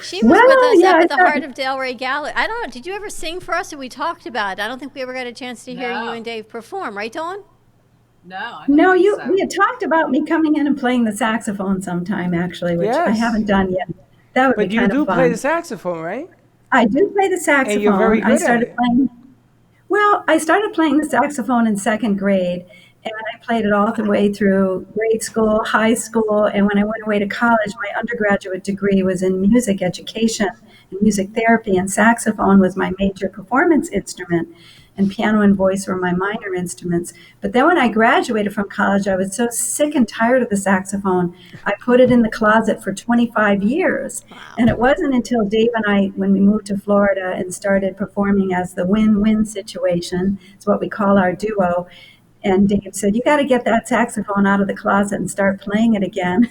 She was Well, with us yeah, up I at the thought- Heart of Delray Gallery. I don't know. Did you ever sing for us? Or we talked about it. I don't think we ever got a chance to hear No. you and Dave perform, right, Dawn? No, I don't No, think so. we had talked about me coming in and playing the saxophone sometime, actually, which I Yes. haven't done yet. That would But be you kind do of fun. play the saxophone, right? I do play the saxophone. And you're very good I at started it. playing. Well, I started playing the saxophone in 2nd grade, and I played it all the way through grade school, high school, and when I went away to college, my undergraduate degree was in music education and music therapy, and saxophone was my major performance instrument, and piano and voice were my minor instruments. But then when I graduated from college, I was so sick and tired of the saxophone, I put it in the closet for 25 years. And it wasn't until Dave and I, when we moved to Florida and started performing as the win-win situation, it's what we call our duo, and Dave said, you got to get that saxophone out of the closet and start playing it again.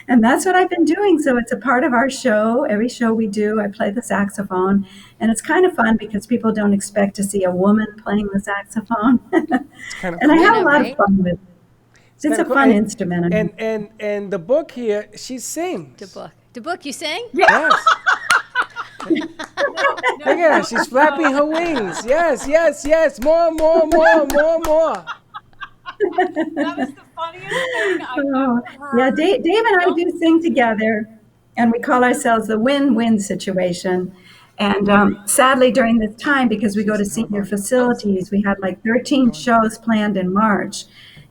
And that's what I've been doing. So it's a part of our show. Every show we do, I play the saxophone. And it's kind of fun because people don't expect to see a woman playing the saxophone. It's kind of And I cool. have a know, lot right? of fun with it. It's a fun instrument. And the book here, she sings. The book, you sing? Yes. Look at her. She's flapping her wings. Yes, yes, yes. More. That was the funniest thing I've Oh, ever heard. yeah, Dave and I do sing together, and we call ourselves the win-win situation. And sadly, during this time, because we go to senior facilities, we had like 13 shows planned in March,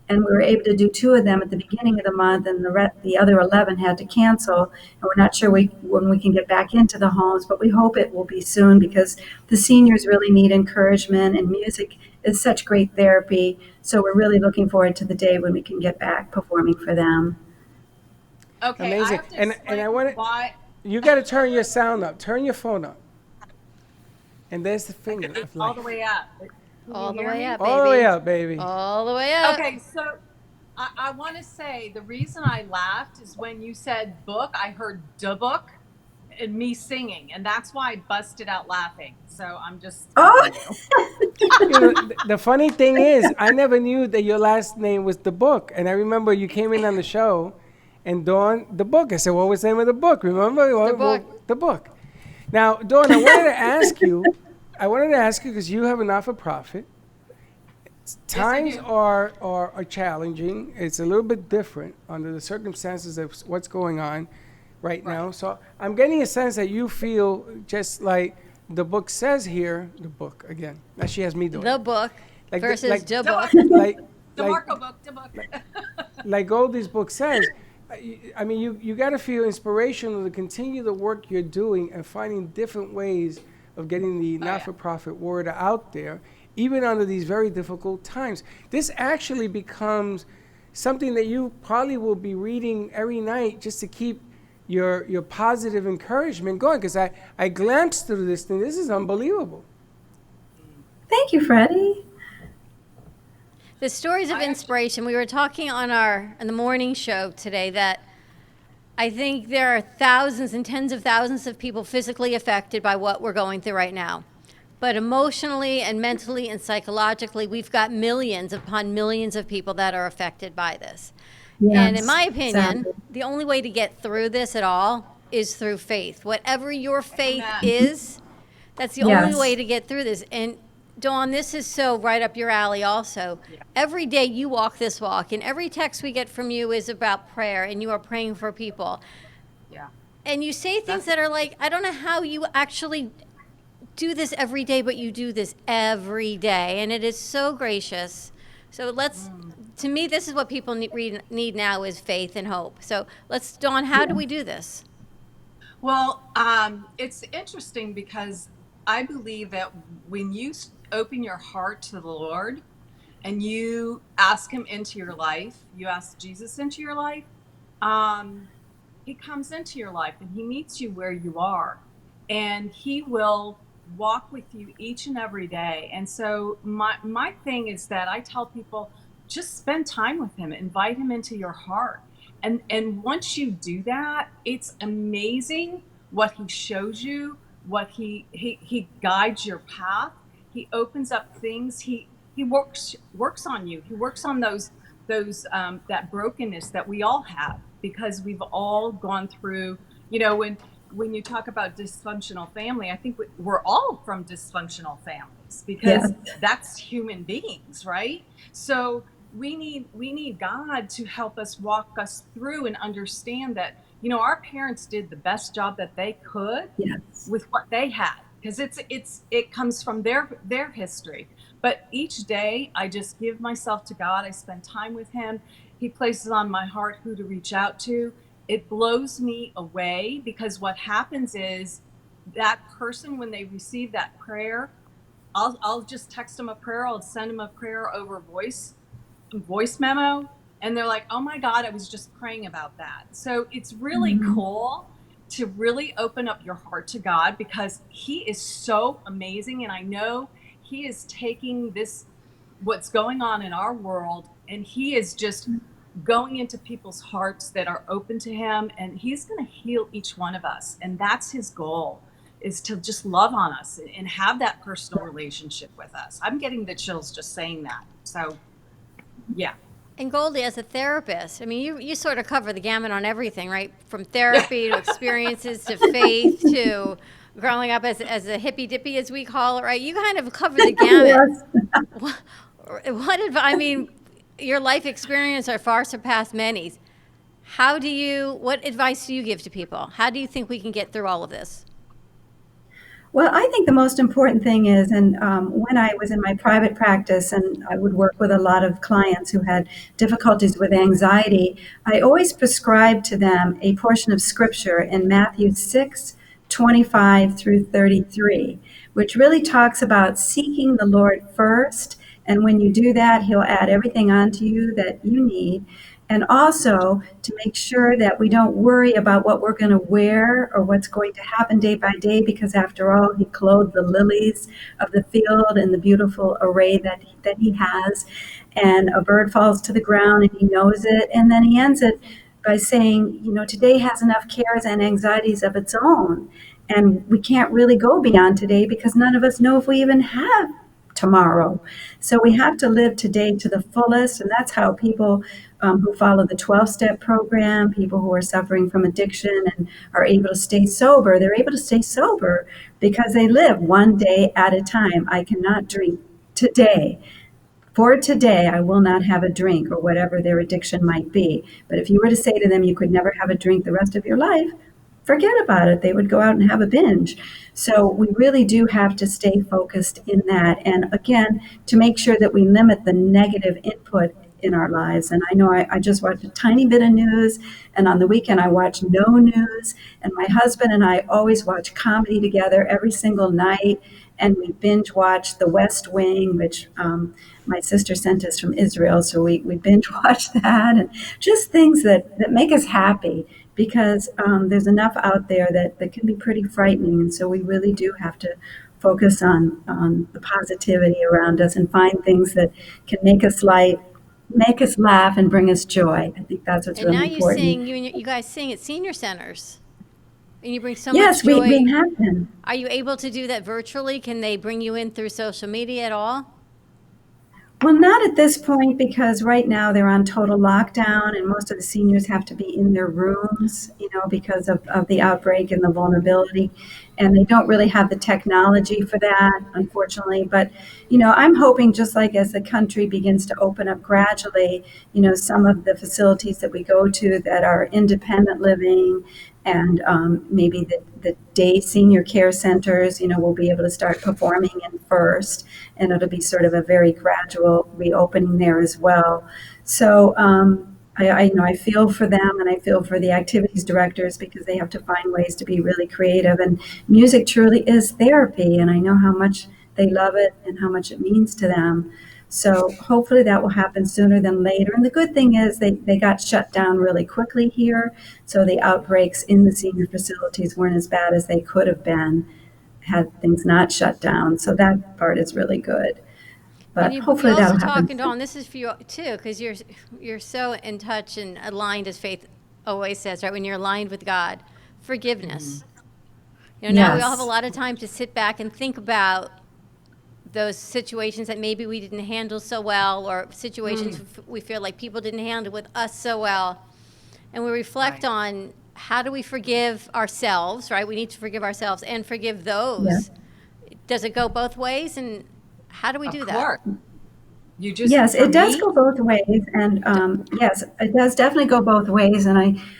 and we were able to do 2 of them at the beginning of the month, and the other 11 had to cancel. And we're not sure when we can get back into the homes, but we hope it will be soon because the seniors really need encouragement, and music is such great therapy. So we're really looking forward to the day when we can get back performing for them. Okay, Amazing. I have to And explain I want to. why. You got to turn your sound up. Turn your phone up. And there's the finger. of All life. the way up. Can All you the hear way me? up, baby. All the way up, baby. All the way up. Okay, so I want to say the reason I laughed is when you said book, I heard "da book" and me singing, and that's why I busted out laughing. So I'm just. Oh, You know, the funny thing is, I never knew that your last name was the book. And I remember you came in on the show, and Dawn, the book. I said, what was the name of the book? Remember? The book. Now, Dawn, I wanted to ask you because you have a not-for-profit. Times are challenging. It's a little bit different under the circumstances of what's going on right now. So I'm getting a sense that you feel just like the book says here, the book again. Now she has me doing The it. book Like versus like- the book. Like, DeMarco book, DeMarco. like Goldie's book says, I mean, you got to feel inspirational to continue the work you're doing and finding different ways of getting the not-for-profit word out there, even under these very difficult times. This actually becomes something that you probably will be reading every night just to keep your positive encouragement going, because I glanced through this thing. This is unbelievable. thank you, Freddie. The stories of inspiration. We were talking on the morning show today that I think there are thousands and tens of thousands of people physically affected by what we're going through right now. But emotionally and mentally and psychologically, we've got millions upon millions of people that are affected by this. And in my opinion, exactly. the only way to get through this at all is through faith. Whatever your faith is, that's the only Yes. way to get through this. And Dawn, this is so right up your alley also. Every day you walk this walk, and every text we get from you is about prayer, and you are praying for people. Yeah. And you say things that are like, I don't know how you actually do this every day, but you do this every day, and it is so gracious. So to me, this is what people need now is faith and hope. So Dawn, how do we do this? Well, it's interesting because I believe that when you open your heart to the Lord and you ask Him into your life, you ask Jesus into your life, He comes into your life and He meets you where you are, and He will walk with you each and every day. And so my thing is that I tell people, just spend time with Him, invite Him into your heart. And once you do that, it's amazing what He shows you, what he guides your path. He opens up things. He works on you. He works on those that brokenness that we all have, because we've all gone through, when you talk about dysfunctional family, I think we're all from dysfunctional families, because that's human beings, right? So we need God to help us, walk us through, and understand that, our parents did the best job that they could with what they had, because it comes from their history. But each day I just give myself to God. I spend time with Him. He places on my heart who to reach out to. It blows me away, because what happens is that person, when they receive that prayer, I'll just text them a prayer. I'll send them a prayer over voice memo, and they're like, oh my God, I was just praying about that. So it's really cool to really open up your heart to God, because He is so amazing. And I know He is taking what's going on in our world, and He is just going into people's hearts that are open to Him, and He's going to heal each one of us. And that's His goal, is to just love on us and have that personal relationship with us. I'm getting the chills just saying that. So, yeah. And Goldie, as a therapist, I mean, you sort of cover the gamut on everything, right? From therapy to experiences to faith to growing up as a hippy dippy, as we call it, right? You kind of cover the gamut. Yes. I mean, your life experience are far surpassed many's. What advice do you give to people? How do you think we can get through all of this? Well, I think the most important thing is, and when I was in my private practice and I would work with a lot of clients who had difficulties with anxiety, I always prescribed to them a portion of scripture in Matthew 6:25 through 33, which really talks about seeking the Lord first. And when you do that, He'll add everything onto you that you need. And also to make sure that we don't worry about what we're going to wear or what's going to happen day by day, because after all, He clothed the lilies of the field in the beautiful array that He has. And a bird falls to the ground and He knows it. And then He ends it by saying, today has enough cares and anxieties of its own. And we can't really go beyond today because none of us know if we even have tomorrow. So we have to live today to the fullest, and that's how people who follow the 12-step program, people who are suffering from addiction and are able to stay sober, they're able to stay sober because they live one day at a time. I cannot drink today. For today, I will not have a drink, or whatever their addiction might be. But if you were to say to them you could never have a drink the rest of your life, forget about it. They would go out and have a binge. So we really do have to stay focused in that. And again, to make sure that we limit the negative input in our lives. And I know I just watch a tiny bit of news, and on the weekend I watch no news. And my husband and I always watch comedy together every single night. And we binge watch The West Wing, which my sister sent us from Israel. So we binge watch that, and just things that make us happy, because there's enough out there that can be pretty frightening. And so we really do have to focus on the positivity around us and find things that can make us light, make us laugh, and bring us joy. I think that's what's really important. And now you guys sing at senior centers. And you bring so Yes, much joy. we have been. Are you able to do that virtually? Can they bring you in through social media at all? Well, not at this point, because right now they're on total lockdown, and most of the seniors have to be in their rooms, because of the outbreak and the vulnerability. And they don't really have the technology for that, unfortunately. But, I'm hoping, just like as the country begins to open up gradually, some of the facilities that we go to that are independent living and maybe the day senior care centers, will be able to start performing in first, and it'll be sort of a very gradual reopening there as well. So I feel for them, and I feel for the activities directors, because they have to find ways to be really creative. And music truly is therapy, and I know how much they love it and how much it means to them. So hopefully that will happen sooner than later. And the good thing is they got shut down really quickly here. So the outbreaks in the senior facilities weren't as bad as they could have been had things not shut down. So that part is really good. But hopefully that'll happen. Talking, Dawn, this is for you too, because you're so in touch and aligned, as Faith always says, right? When you're aligned with God, forgiveness. Now we all have a lot of time to sit back and think about those situations that maybe we didn't handle so well, or situations we feel like people didn't handle with us so well. And we reflect on, how do we forgive ourselves, right? We need to forgive ourselves and forgive those. Yeah. Does it go both ways? And how do we do that? Yes, it does go both ways. And yes, it does definitely go both ways. And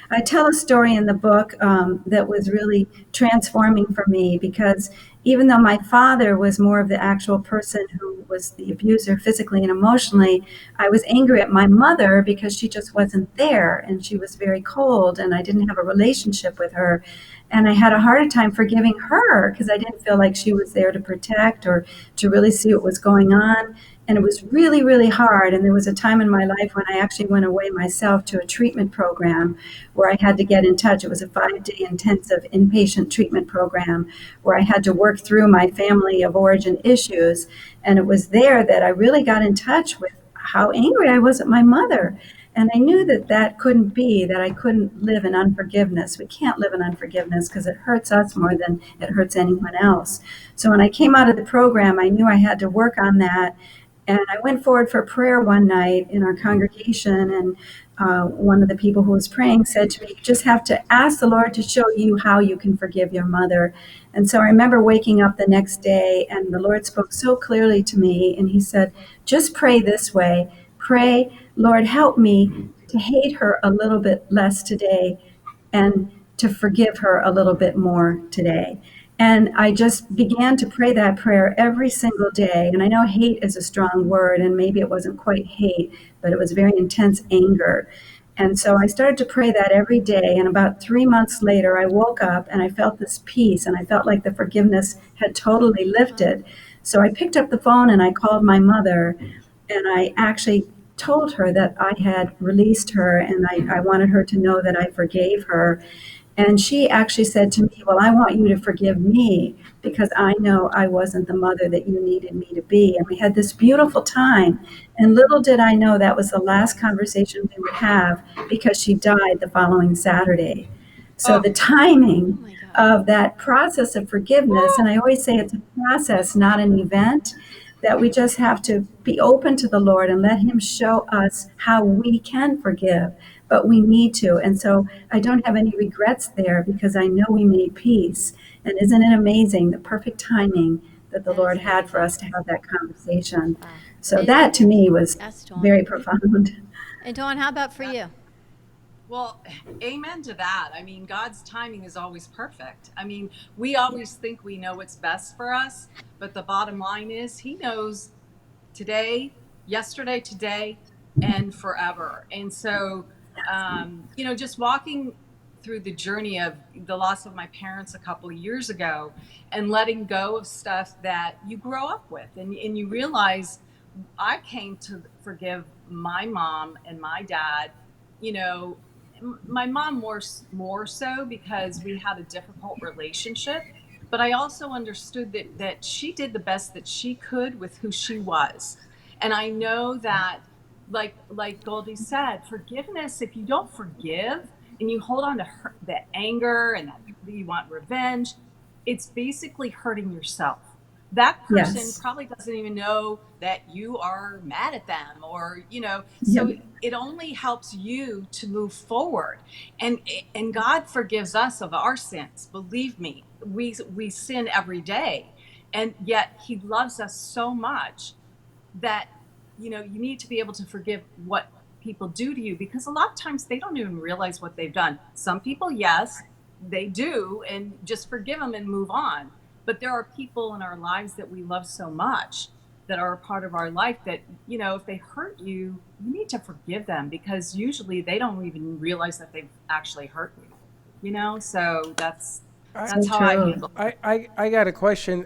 I tell a story in the book that was really transforming for me, because even though my father was more of the actual person who was the abuser physically and emotionally, I was angry at my mother because she just wasn't there, and she was very cold, and I didn't have a relationship with her. And I had a harder time forgiving her because I didn't feel like she was there to protect or to really see what was going on. And it was really, really hard. And there was a time in my life when I actually went away myself to a treatment program where I had to get in touch. It was a 5-day intensive inpatient treatment program where I had to work through my family of origin issues. And it was there that I really got in touch with how angry I was at my mother. And I knew that couldn't be, that I couldn't live in unforgiveness. We can't live in unforgiveness because it hurts us more than it hurts anyone else. So when I came out of the program, I knew I had to work on that And I went forward for prayer one night in our congregation, and one of the people who was praying said to me, "You just have to ask the Lord to show you how you can forgive your mother." And so I remember waking up the next day, and the Lord spoke so clearly to me, and He said, "Just pray this way. Pray, Lord, help me to hate her a little bit less today and to forgive her a little bit more today." And I just began to pray that prayer every single day. And I know hate is a strong word, and maybe it wasn't quite hate, but it was very intense anger. And so I started to pray that every day. And about 3 months later, I woke up and I felt this peace, and I felt like the forgiveness had totally lifted. So I picked up the phone and I called my mother, and I actually told her that I had released her, and I wanted her to know that I forgave her. And she actually said to me, "Well, I want you to forgive me because I know I wasn't the mother that you needed me to be." And we had this beautiful time. And little did I know that was the last conversation we would have, because she died the following Saturday. So the timing Oh my God. of that process of forgiveness, and I always say it's a process, not an event, that we just have to be open to the Lord and let Him show us how we can forgive, but we need to. And so I don't have any regrets there, because I know we made peace. And isn't it amazing, the perfect timing that the That Lord is had for us amazing. to have that conversation? Wow. So It- that to me was That's Dawn. very profound. And Dawn, how about for you? Well, amen to that. I mean, God's timing is always perfect. I mean, we always think we know what's best for us, but the bottom line is He knows today, yesterday, today, and forever. And so, just walking through the journey of the loss of my parents a couple of years ago, and letting go of stuff that you grow up with, and you realize I came to forgive my mom and my dad, my mom more so because we had a difficult relationship, but I also understood that she did the best that she could with who she was. And I know that, like Goldie said, forgiveness, if you don't forgive and you hold on to the anger and that you want revenge, it's basically hurting yourself. That person Yes. probably doesn't even know that you are mad at them, or so Yep. it only helps you to move forward. And God forgives us of our sins. Believe me, we sin every day, and yet He loves us so much that you need to be able to forgive what people do to you, because a lot of times they don't even realize what they've done. Some people, yes, they do, and just forgive them and move on. But there are people in our lives that we love so much, that are a part of our life, that if they hurt you, you need to forgive them, because usually they don't even realize that they've actually hurt you. So that's So how I true. handle. I got a question.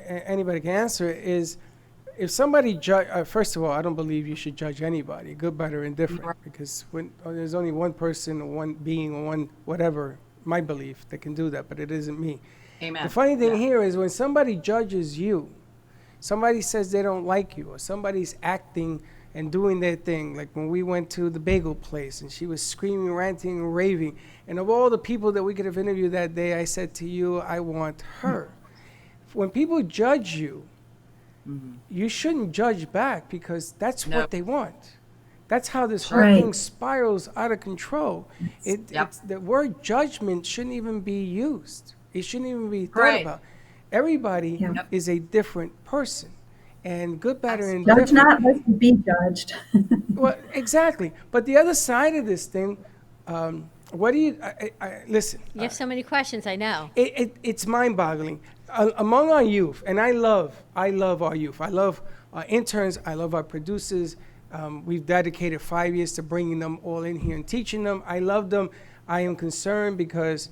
Anybody can answer it, is if somebody judge, first of all, I don't believe you should judge anybody, good, bad, or indifferent, because there's only one person or one being or one whatever, my belief, that can do that, but it isn't me. Amen. The funny thing Yeah. here is when somebody judges you, somebody says they don't like you, or somebody's acting and doing their thing, like when we went to the bagel place and she was screaming, ranting, and raving, and of all the people that we could have interviewed that day, I said to you, I want her. When people judge you, you shouldn't judge back, because that's No. what they want. That's how this whole Right. thing spirals out of control. Yep. It's, the word judgment shouldn't even be used. It shouldn't even be thought Right. about. Everybody Yep. is a different person, and good, bad, or Judge indifferent. not, lest you be judged. Well, exactly. But the other side of this thing, what do you listen? You have so many questions, I know. It's mind-boggling. Among our youth, and I love our youth. I love our interns. I love our producers. We've dedicated 5 years to bringing them all in here and teaching them. I love them. I am concerned because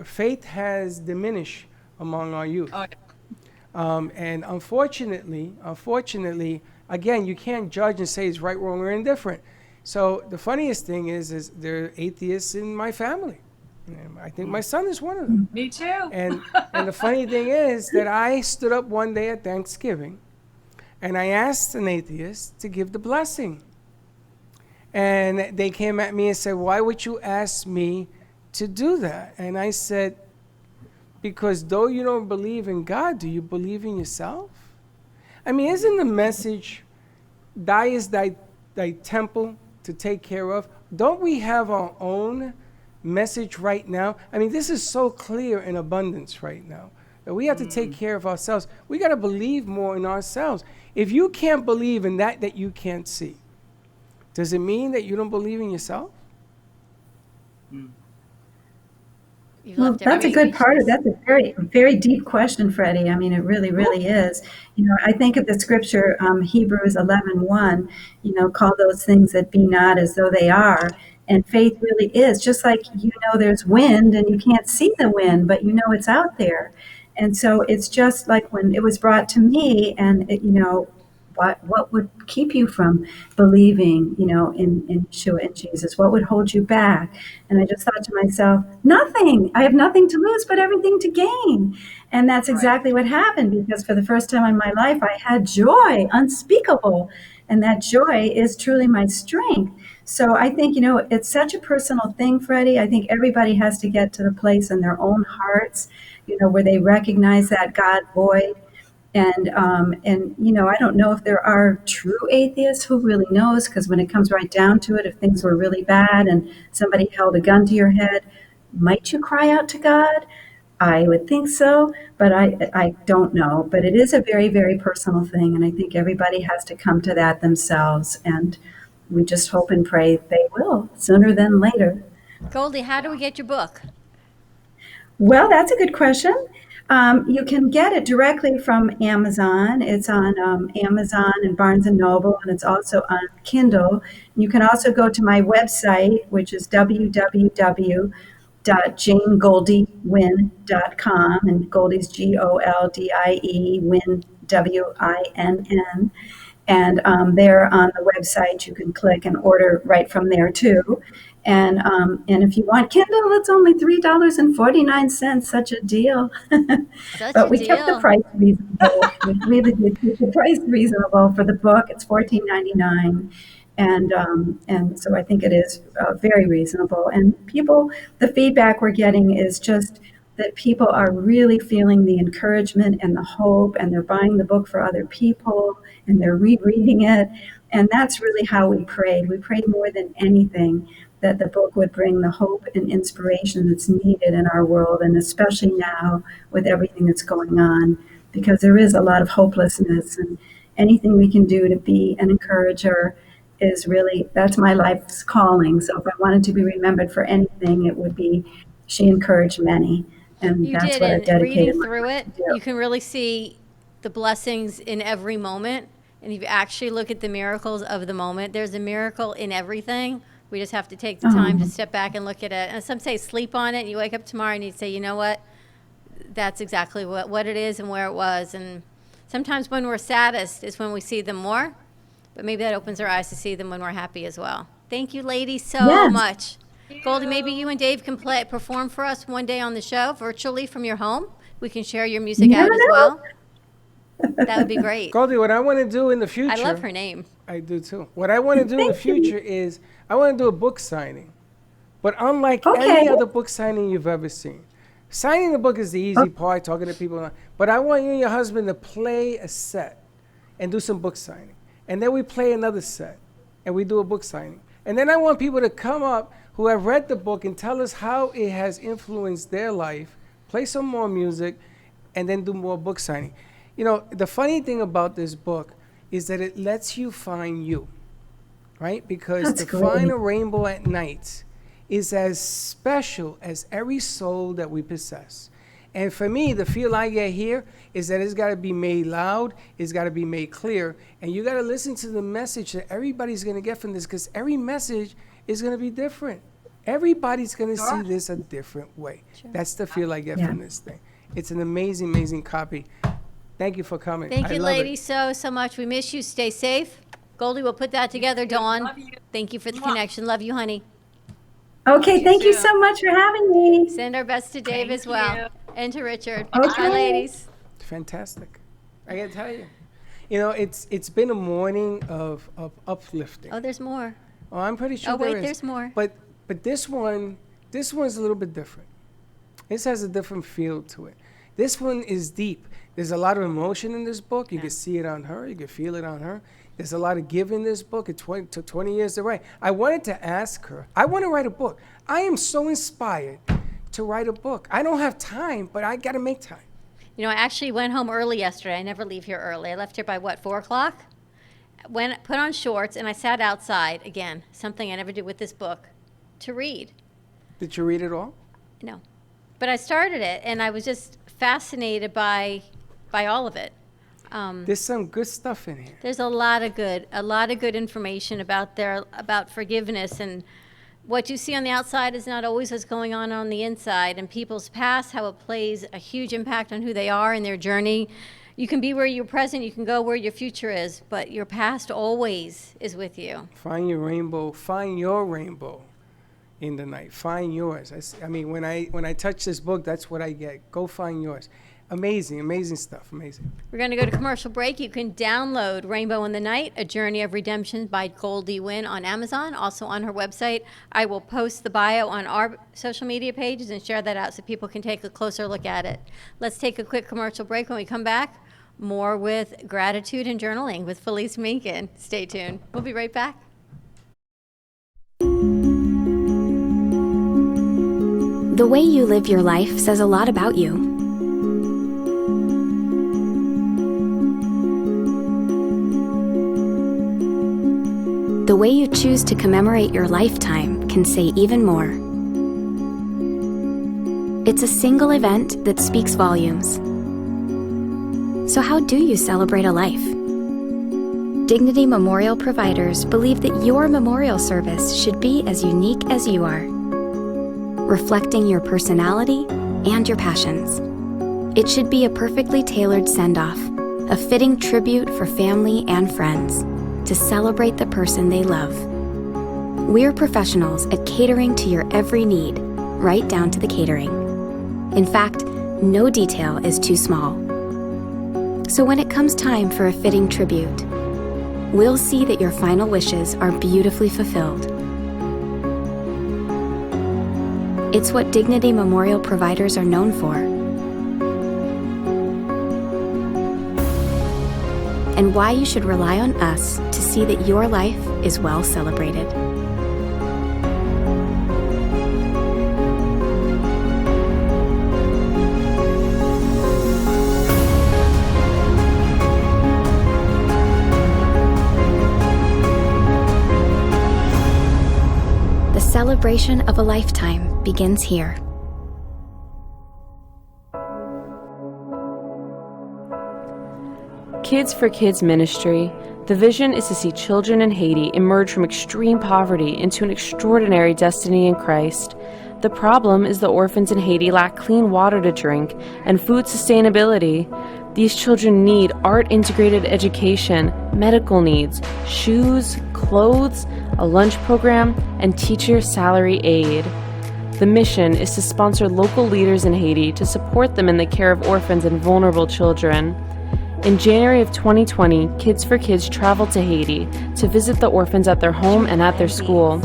faith has diminished among our youth. Oh, And unfortunately, again, you can't judge and say it's right, wrong, or indifferent. So the funniest thing is there are atheists in my family. And I think my son is one of them. me too. And the funny thing is that I stood up one day at Thanksgiving, and I asked an atheist to give the blessing. And they came at me and said, "Why would you ask me to do that?" And I said, because though you don't believe in God, do you believe in yourself? I mean, isn't the message, thy is thy temple to take care of? Don't we have our own message right now? I mean, this is so clear in abundance right now that we have to take care of ourselves. We got to believe more in ourselves. If you can't believe in that you can't see, does it mean that you don't believe in yourself? You've Well, left that's a everybody good part of speechless. that's a very, very deep question, Freddie. I mean, it really, really is. I think of the scripture, Hebrews 11:1. Call those things that be not as though they are. And faith really is just like, there's wind and you can't see the wind, but it's out there. And so it's just like when it was brought to me, and what would keep you from believing, in Yeshua and Jesus? What would hold you back? And I just thought to myself, nothing. I have nothing to lose, but everything to gain. And that's exactly what happened, because for the first time in my life, I had joy unspeakable. And that joy is truly my strength. So I think, it's such a personal thing, Freddie. I think everybody has to get to the place in their own hearts, where they recognize that God void. And I don't know if there are true atheists. Who really knows? Because when it comes right down to it, if things were really bad and somebody held a gun to your head, might you cry out to God? I would think so, but I don't know. But it is a very, very personal thing, and I think everybody has to come to that themselves. And we just hope and pray they will sooner than later. Goldie, how do we get your book? Well, that's a good question. You can get it directly from Amazon. It's on Amazon and Barnes and Noble, and it's also on Kindle. You can also go to my website, which is www.janegoldiewinn.com, and Goldie's Goldie, Winn, Winn. And there on the website, you can click and order right from there too. And if you want Kindle, it's only $3.49. Such a deal. Such But a we kept the deal. price reasonable. We really did keep the price reasonable for the book. It's $14.99. And so I think it is very reasonable. And the feedback we're getting is just that people are really feeling the encouragement and the hope, and they're buying the book for other people, and they're rereading it. And that's really how we prayed. We prayed more than anything that the book would bring the hope and inspiration that's needed in our world, and especially now with everything that's going on, because there is a lot of hopelessness, and anything we can do to be an encourager is really, that's my life's calling. So if I wanted to be remembered for anything, it would be she encouraged many. And You that's did, what I and dedicated reading my through life it, to do. you can really see the blessings in every moment. And if you actually look at the miracles of the moment, there's a miracle in everything. We just have to take the time to step back and look at it. And some say sleep on it, and you wake up tomorrow and you say, you know what? That's exactly what it is and where it was. And sometimes when we're saddest is when we see them more, but maybe that opens our eyes to see them when we're happy as well. Thank you, ladies, so Yes. much. Goldie, maybe you and Dave can perform for us one day on the show virtually from your home. We can share your music You out never as know. well. That would be great. Goldie, what I want to do in the future. I love her name. I do too. What I want to do in the Thank you. future is I want to do a book signing, but unlike Okay. any other book signing you've ever seen. Signing the book is the easy part, talking to people. But I want you and your husband to play a set and do some book signing. And then we play another set and we do a book signing. And then I want people to come up who have read the book and tell us how it has influenced their life, play some more music, and then do more book signing. You know, the funny thing about this book is that it lets you find you, right? Because That's to great. find a rainbow at night is as special as every soul that we possess. And for me, the feel I get here is that it's got to be made loud, it's got to be made clear, and you got to listen to the message that everybody's going to get from this, because every message is going to be different. Everybody's going to see this a different way. That's the feel I get from this thing. It's an amazing, amazing copy. Thank you for coming. Thank I you, love it. ladies, so much. We miss you. Stay safe. Goldie, we'll put that together. Dawn, Love you. thank you for the Mwah. connection. Love you, honey. Okay, thank you too. so much for having me. Send our best to Dave Thank as well. you. And to Richard. Okay. Bye, ladies. Fantastic. I got to tell you. You know, it's been a morning of uplifting. Oh, there's more. Oh, I'm pretty sure Oh, wait, there is. there's more. But this one's a little bit different. This has a different feel to it. This one is deep. There's a lot of emotion in this book. You can see it on her. You can feel it on her. There's a lot of give in this book. It took 20 years to write. I wanted to ask her, I want to write a book. I am so inspired to write a book. I don't have time, but I got to make time. You know, I actually went home early yesterday. I never leave here early. I left here by, 4 o'clock? Put on shorts, and I sat outside, again, something I never did with this book, to read. Did you read it all? No. But I started it, and I was just fascinated by all of it. There's some good stuff in here. There's a lot of good information about forgiveness, and what you see on the outside is not always what's going on the inside, and people's past, how it plays a huge impact on who they are in their journey. You can be where you're present, you can go where your future is, but your past always is with you. Find your rainbow. Find your rainbow in the night. Find yours. I mean, when I touch this book, that's what I get. Go find yours. Amazing stuff. Amazing. We're going to go to commercial break. You can download Rainbow in the Night, A Journey of Redemption by Goldie Wynn on Amazon, also on her website. I will post the bio on our social media pages and share that out so people can take a closer look at it. Let's take a quick commercial break. When we come back, more with gratitude and journaling with Felice Minkin. Stay tuned. We'll be right back. The way you live your life says a lot about you. The way you choose to commemorate your lifetime can say even more. It's a single event that speaks volumes. So how do you celebrate a life? Dignity Memorial providers believe that your memorial service should be as unique as you are, reflecting your personality and your passions. It should be a perfectly tailored send-off, a fitting tribute for family and friends, to celebrate the person they love. We're professionals at catering to your every need, right down to the catering. In fact, no detail is too small. So when it comes time for a fitting tribute, we'll see that your final wishes are beautifully fulfilled. It's what Dignity Memorial providers are known for. And why you should rely on us to see that your life is well celebrated. The celebration of a lifetime begins here. Kids for Kids Ministry. The vision is to see children in Haiti emerge from extreme poverty into an extraordinary destiny in Christ. The problem is the orphans in Haiti lack clean water to drink and food sustainability. These children need art-integrated education, medical needs, shoes, clothes, a lunch program, and teacher salary aid. The mission is to sponsor local leaders in Haiti to support them in the care of orphans and vulnerable children. In January of 2020, Kids for Kids traveled to Haiti to visit the orphans at their home and at their school.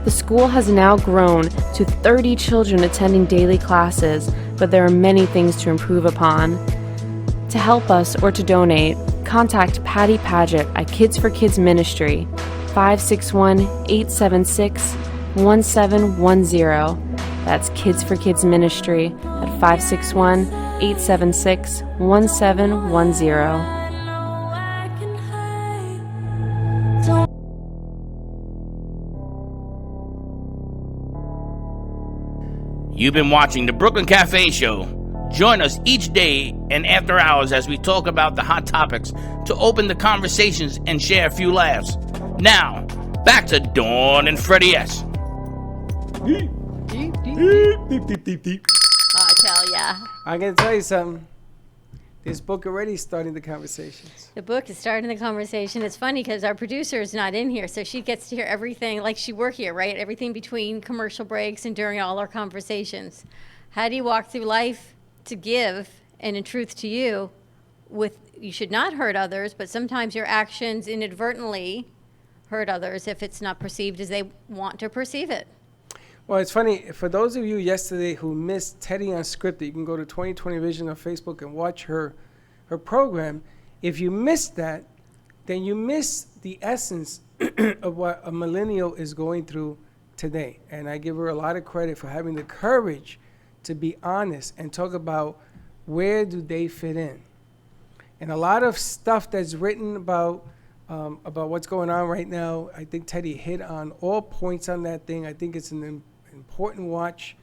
The school has now grown to 30 children attending daily classes, but there are many things to improve upon. To help us or to donate, contact Patty Paget at Kids for Kids Ministry, 561-876-1710. That's Kids for Kids Ministry at 561-876-1710. You've been watching the Brooklyn Cafe Show. Join us each day and after hours as we talk about the hot topics to open the conversations and share a few laughs. Now, back to Dawn and Freddie S. I tell ya. I'm going to tell you something. This book already starting the conversations. The book is starting the conversation. It's funny because our producer is not in here, so she gets to hear everything like she worked here, right? Everything between commercial breaks and during all our conversations. How do you walk through life to give and in truth to you you should not hurt others, but sometimes your actions inadvertently hurt others if it's not perceived as they want to perceive it. Well, it's funny. For those of you yesterday who missed Teddy Unscripted, you can go to 2020 Vision on Facebook and watch her program. If you missed that, then you missed the essence of what a millennial is going through today. And I give her a lot of credit for having the courage to be honest and talk about where do they fit in. And a lot of stuff that's written about what's going on right now, I think Teddy hit on all points on that thing. I think it's an important watch.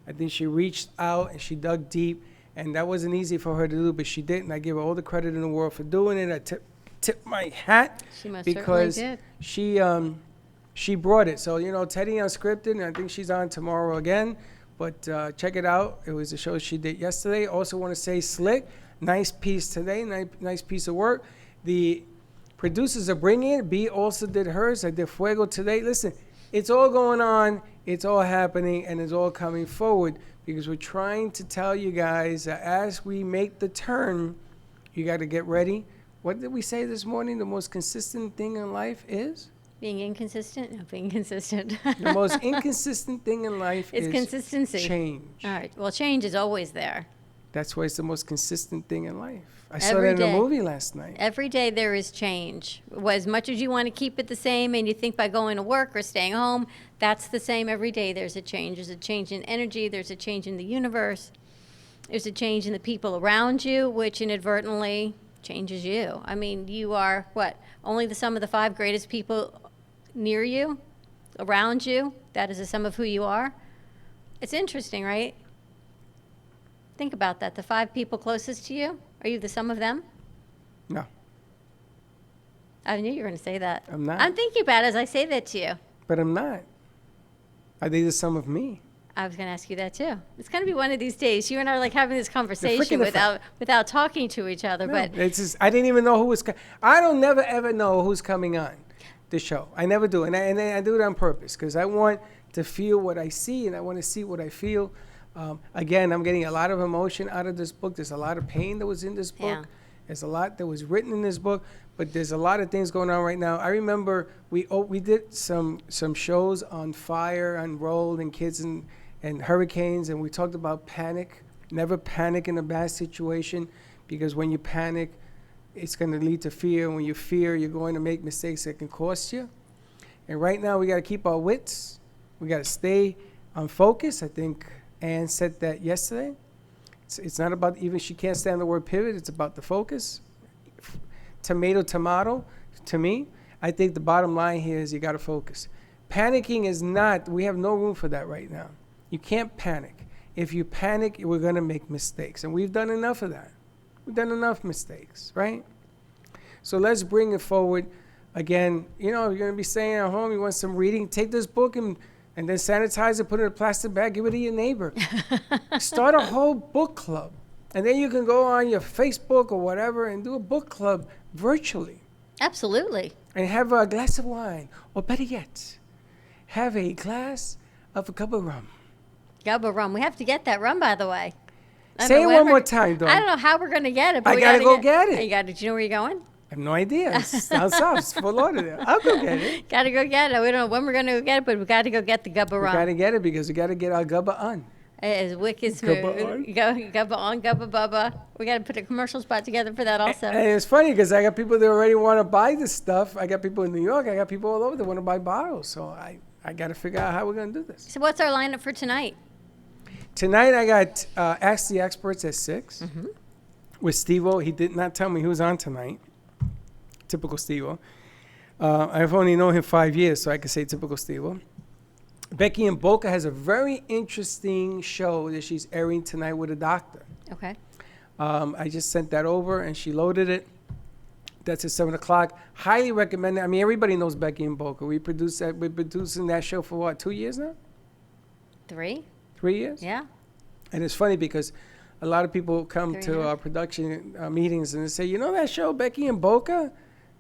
I think she reached out and she dug deep, and that wasn't easy for her to do, but she did, and I give her all the credit in the world for doing it. I tip my hat She most because certainly did. she brought it. So, Teddy Unscripted, and I think she's on tomorrow again, but check it out. It was a show she did yesterday. Also want to say Slick, nice piece today, nice piece of work. The producers are bringing it. B also did hers. I did Fuego today. Listen, it's all going on. It's all happening, and it's all coming forward because we're trying to tell you guys that as we make the turn, you got to get ready. What did we say this morning? The most consistent thing in life is? Being inconsistent? No, being consistent. The most inconsistent thing in life It's is consistency. change. All right. Well, change is always there. That's why it's the most consistent thing in life. I saw Every that in day. a movie last night. Every day there is change. As much as you want to keep it the same and you think by going to work or staying home, that's the same every day. There's a change. There's a change in energy. There's a change in the universe. There's a change in the people around you, which inadvertently changes you. I mean, you are, what, only the sum of the 5 greatest people near you, around you? That is the sum of who you are? It's interesting, right? Think about that. The 5 people closest to you, are you the sum of them? No, I knew you were going to say that. I'm not. I'm thinking about it as I say that to you. but I'm not. Are they the sum of me? I was going to ask you that too. It's going to be one of these days. You and I are like having this conversation freaking without talking to each other. No, But it's just, I didn't even know who was. I don't never ever know who's coming on the show. I never do, and I do it on purpose because I want to feel what I see and I want to see what I feel. Again, I'm getting a lot of emotion out of this book. There's a lot of pain that was in this book. Yeah. There's a lot that was written in this book, but there's a lot of things going on right now. I remember we did some shows on fire, on roll, and kids and hurricanes, and we talked about panic. Never panic in a bad situation, because when you panic, it's going to lead to fear. When you fear, you're going to make mistakes that can cost you. And right now, we got to keep our wits. We got to stay on focus. I think Ann said that yesterday. It's not about, even she can't stand the word pivot. It's about the focus. Tomato, to me, I think the bottom line here is you got to focus. Panicking is not, we have no room for that right now. You can't panic. If you panic, we're going to make mistakes. And we've done enough of that. We've done enough mistakes, right? So let's bring it forward. Again, you're going to be staying at home, you want some reading, take this book and then sanitize it, put it in a plastic bag, give it to your neighbor. Start a whole book club. And then you can go on your Facebook or whatever and do a book club virtually. absolutely. And have a glass of wine. Or better yet, have a glass of a cup of rum. Gubba rum. We have to get that rum, by the way. I don't Say know it when one we're- more time, Dawn. I don't know how we're going to get it. But I we gotta go get it. You got it. Do you know where you're going? I have no idea. It's down south. It's Fort Lauderdale. I'll go get it. Got to go get it. We don't know when we're going to go get it, but we got to go get the Gubba We rum. got to get it because we got to get our gubba on. It is wicked smooth. Gubba on? Gubba on, Gubba Bubba. We got to put a commercial spot together for that also. And it's funny because I got people that already want to buy this stuff. I got people in New York. I got people all over that want to buy bottles. So I got to figure out how we're going to do this. So what's our lineup for tonight? Tonight I got Ask the Experts at 6 with Steve-O. He did not tell me who was on tonight. Typical Steve-O. I've only known him 5 years, so I can say typical Steve-O. Becky and Boca has a very interesting show that she's airing tonight with a doctor. Okay. I just sent that over, and she loaded it. That's at 7 o'clock. Highly recommend it. I mean, everybody knows Becky and Boca. We're producing that show for what, 2 years now? 3? 3 years? Yeah. And it's funny because a lot of people come 3.5. to our production meetings and they say, you know that show, Becky and Boca?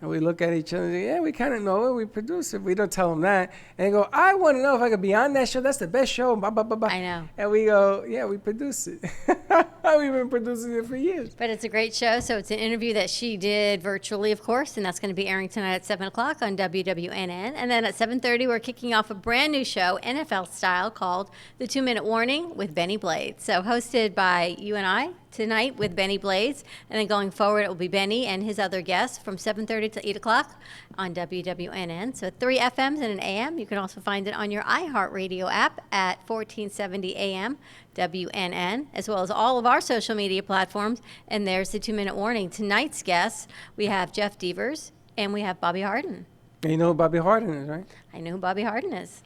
And we look at each other and say, yeah, we kind of know it. We produce it. We don't tell them that. And they go, I want to know if I could be on that show. That's the best show. Blah, blah, blah, blah. I know. And we go, yeah, we produce it. We've been producing it for years. But it's a great show. So it's an interview that she did virtually, of course, and that's going to be airing tonight at 7 o'clock on WWNN. And then at 7:30, we're kicking off a brand new show, NFL style, called The 2-Minute Warning with Benny Blades. So hosted by you and I tonight with Benny Blades. And then going forward, it will be Benny and his other guests from 7:30 to 8 o'clock on WWNN. So 3 FMs and an AM. You can also find it on your iHeartRadio app at 1470 AM WNN, as well as all of our social media platforms. And there's the 2-Minute Warning. Tonight's guests, we have Jeff Devers and we have Bobby Harden. And you know who Bobby Harden is, right? I know who Bobby Harden is.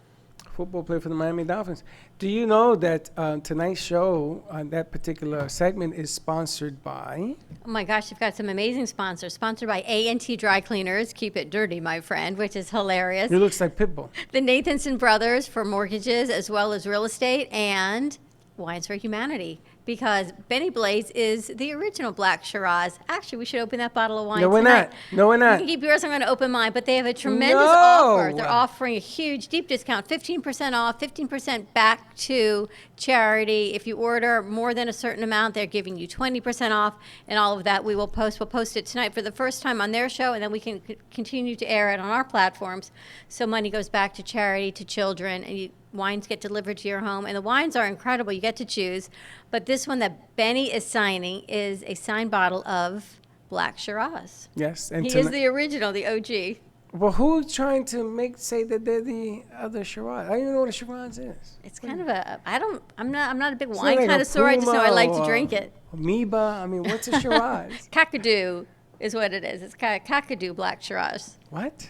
Football player for the Miami Dolphins. Do you know that tonight's show, that particular segment, is sponsored by? Oh my gosh, you've got some amazing sponsors. Sponsored by A&T Dry Cleaners. Keep it dirty, my friend, which is hilarious. It looks like Pitbull. The Nathanson Brothers for mortgages as well as real estate, and Wines for Humanity, because Benny Blades is the original Black Shiraz. Actually, we should open that bottle of wine No, we're tonight. not. No, we're You not. can keep yours. I'm going to open mine, but they have a tremendous No. offer. They're offering a huge, deep discount, 15% off, 15% back to charity. If you order more than a certain amount, they're giving you 20% off, and all of that we will post. We'll post it tonight for the first time on their show, and then we can continue to air it on our platforms. So money goes back to charity, to children, and wines get delivered to your home. And the wines are incredible. You get to choose. But this one that Benny is signing is a signed bottle of Black Shiraz. Yes. And He is the original, the OG. Well, who's trying to say that they're the other Shiraz? I don't even know what a Shiraz is. It's kind of a, I'm not a big It's wine like a connoisseur. I just know I like to Puma drink or it. Amoeba. I mean, what's a Shiraz? Kakadu is what it is. It's Kakadu Black Shiraz. What?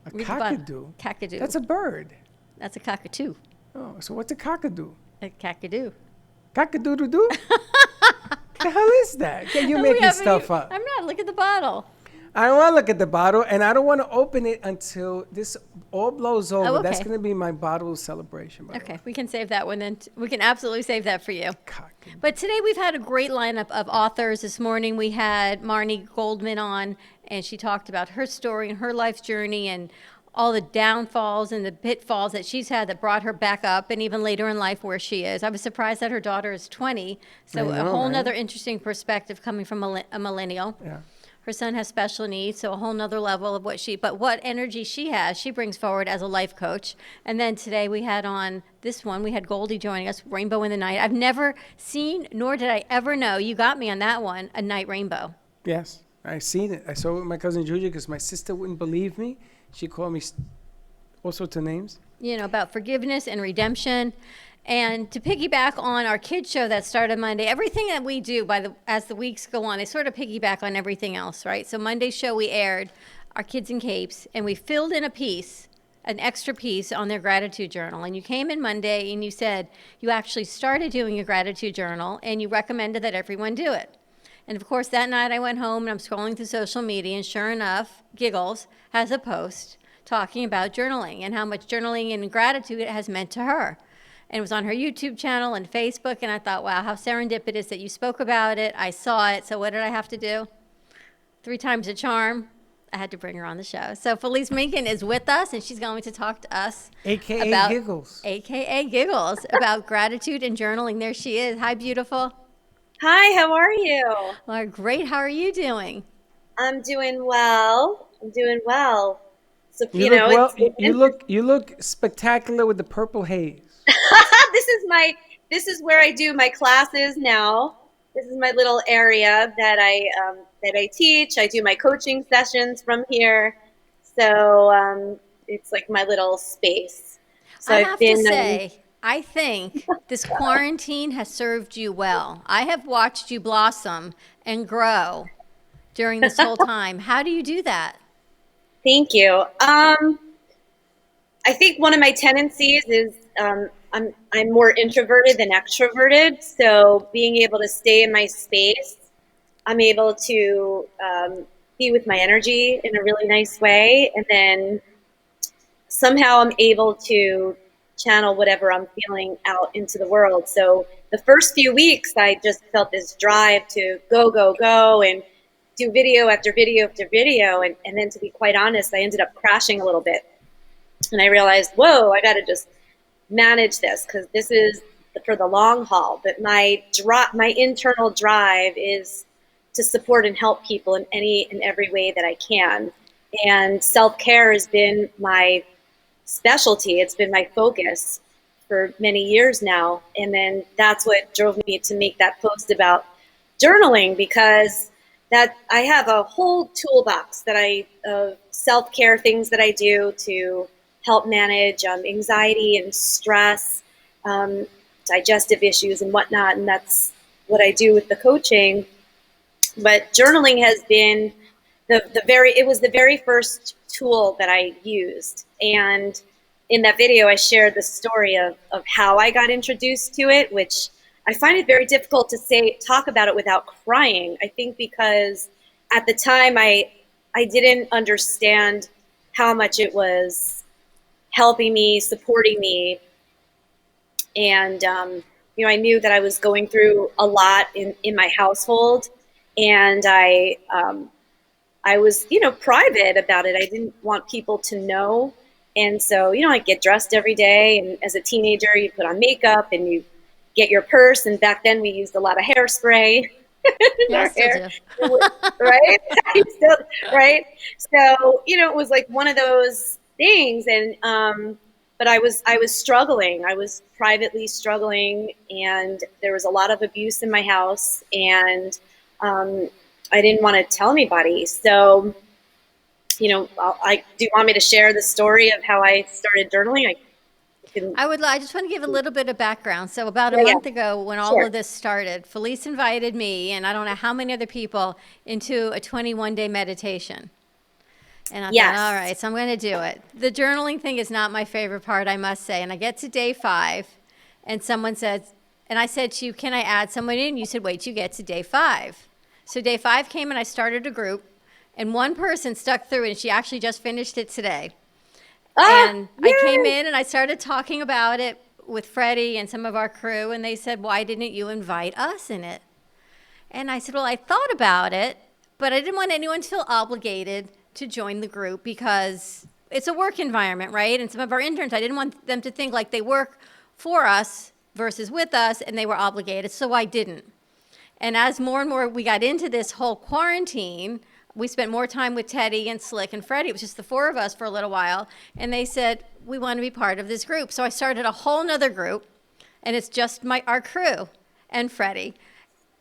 A Read the bottom. cockadoo? Kakadu. That's a bird. That's a cockatoo. Oh, so what's a cockadoo? A kakadu. Cock-a-doodle-doo? The hell is that? Okay, you're We making haven't stuff even- up. I'm not. Look at the bottle. I don't want to look at the bottle, and I don't want to open it until this all blows over. Oh, That's okay. going to be my bottle celebration. By the Okay, way. we can save that one then. We can absolutely save that for you. Cock-a- But today we've had a great lineup of authors. This morning we had Marnie Goldman on, and she talked about her story and her life's journey and all the downfalls and the pitfalls that she's had that brought her back up, and even later in life where she is. I was surprised that her daughter is 20, so I a know, whole right? nother interesting perspective coming from a millennial. Yeah. Her son has special needs, so a whole nother level of what energy she has, she brings forward as a life coach. And then today we had on this one, we had Goldie joining us, Rainbow in the Night. I've never seen, nor did I ever know, you got me on that one, a night rainbow. Yes, I seen it. I saw it with my cousin Julia because my sister wouldn't believe me. She called me all sorts of names. You know, about forgiveness and redemption. And to piggyback on our kids show that started Monday, everything that we do as the weeks go on, they sort of piggyback on everything else, right? So Monday's show we aired our Kids in Capes, and we filled in an extra piece on their gratitude journal. And you came in Monday and you said you actually started doing a gratitude journal and you recommended that everyone do it. And of course, that night I went home and I'm scrolling through social media, and sure enough, Giggles has a post talking about journaling and how much journaling and gratitude it has meant to her. And it was on her YouTube channel and Facebook, and I thought, wow, how serendipitous that you spoke about it. I saw it, so what did I have to do? 3 times a charm. I had to bring her on the show. So Felice Minkin is with us, and she's going to talk to us AKA about Giggles. AKA Giggles, about gratitude and journaling. There she is. Hi, beautiful. Hi, how are you? Well, great. How are you doing? I'm doing well. So You look well. You look spectacular with the purple haze. this is where I do my classes now. This is my little area that I teach. I do my coaching sessions from here. So it's like my little space. So I have to say, I think this quarantine has served you well. I have watched you blossom and grow during this whole time. How do you do that? Thank you. I think one of my tendencies is I'm more introverted than extroverted. So being able to stay in my space, I'm able to be with my energy in a really nice way. And then somehow I'm able to channel whatever I'm feeling out into the world. So the first few weeks, I just felt this drive to go, and do video after video after video. And then, to be quite honest, I ended up crashing a little bit. And I realized, whoa, I got to just manage this, because this is for the long haul. But my internal drive is to support and help people in any and every way that I can. And self-care has been my specialty. It's been my focus for many years now. And then that's what drove me to make that post about journaling, because that I have a whole toolbox of self-care things that I do to help manage anxiety and stress, digestive issues and whatnot. And that's what I do with the coaching. But journaling has been it was the very first tool that I used. And in that video, I shared the story of how I got introduced to it, which I find it very difficult to talk about it without crying. I think because at the time I didn't understand how much it was helping me, supporting me. And, I knew that I was going through a lot in my household, and I was, private about it. I didn't want people to know. And so, I get dressed every day, and as a teenager, you put on makeup and you get your purse. And back then we used a lot of hairspray in our hair, right? Right. So, it was like one of those things. And, but I was struggling. I was privately struggling, and there was a lot of abuse in my house, and I didn't want to tell anybody. So, do you want me to share the story of how I started journaling? I just want to give a little bit of background. So about a month ago, when all of this started, Felice invited me, and I don't know how many other people, into a 21-day meditation. And I thought, all right, so I'm going to do it. The journaling thing is not my favorite part, I must say. And I get to day 5, and someone says, and I said to you, can I add someone in? You said, wait, you get to day 5. So day 5 came, and I started a group, and one person stuck through it, and she actually just finished it today. And I came in, and I started talking about it with Freddie and some of our crew, and they said, why didn't you invite us in it? And I said, well, I thought about it, but I didn't want anyone to feel obligated to join the group, because it's a work environment, right? And some of our interns, I didn't want them to think like they work for us versus with us, and they were obligated, so I didn't. And as more and more we got into this whole quarantine, we spent more time with Teddy and Slick and Freddie. It was just the 4 of us for a little while. And they said, we want to be part of this group. So I started a whole nother group, and it's just our crew and Freddie.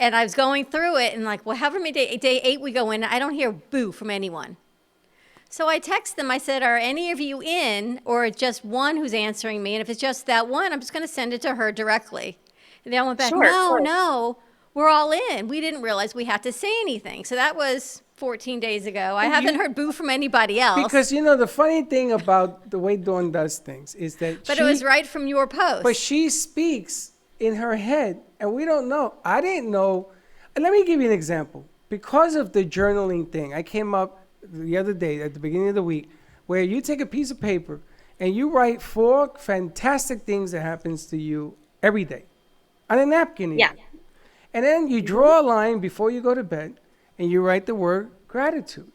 And I was going through it, and like, well, however many day 8 we go in, I don't hear boo from anyone. So I text them, I said, are any of you in, or just one who's answering me? And if it's just that one, I'm just going to send it to her directly. And they all went back, no, we're all in. We didn't realize we had to say anything. So that was 14 days ago. I haven't heard boo from anybody else. Because, the funny thing about the way Dawn does things is that But it was right from your post. But she speaks in her head, and we don't know. I didn't know. And let me give you an example. Because of the journaling thing, I came up the other day at the beginning of the week where you take a piece of paper and you write 4 fantastic things that happens to you every day on a napkin. Yeah. And then you draw a line before you go to bed, and you write the word gratitude.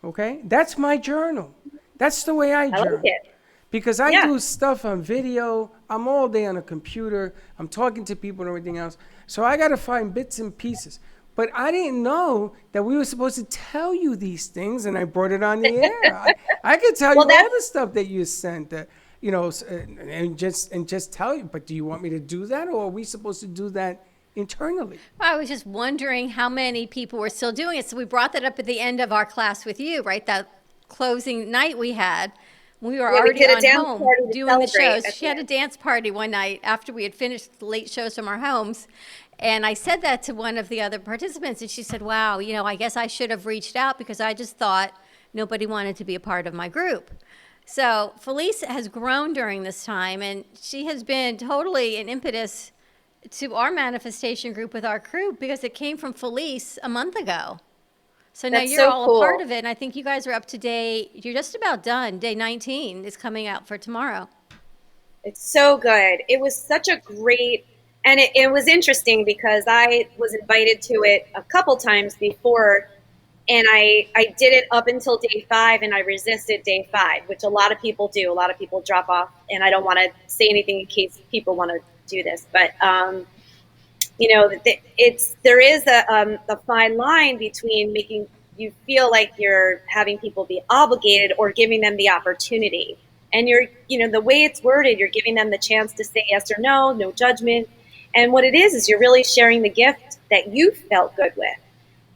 Okay? That's my journal. That's the way I journal. Like it. Because I do stuff on video. I'm all day on a computer. I'm talking to people and everything else. So I got to find bits and pieces. But I didn't know that we were supposed to tell you these things, and I brought it on the air. I could tell you all the stuff that you sent, and just tell you. But do you want me to do that, or are we supposed to do that internally? I was just wondering how many people were still doing it. So we brought that up at the end of our class with you, right? That closing night we had. We were already on home doing the shows. She had a dance party one night after we had finished the late shows from our homes. And I said that to one of the other participants, and she said, wow, I guess I should have reached out, because I just thought nobody wanted to be a part of my group. So Felice has grown during this time, and she has been totally an impetus to our manifestation group with our crew, because it came from Felice a month ago. So now you're all a part of it, and I think you guys are up to you're just about done. Day 19 is coming out for tomorrow. It's so good. It was such a great, and it was interesting because I was invited to it a couple times before And I did it up until day 5, and I resisted day 5, which a lot of people do. A lot of people drop off, and I don't want to say anything in case people want to do this. But, you know, there is a fine line between making you feel like you're having people be obligated or giving them the opportunity. And the way it's worded, you're giving them the chance to say yes or no, no judgment. And what it is you're really sharing the gift that you felt good with.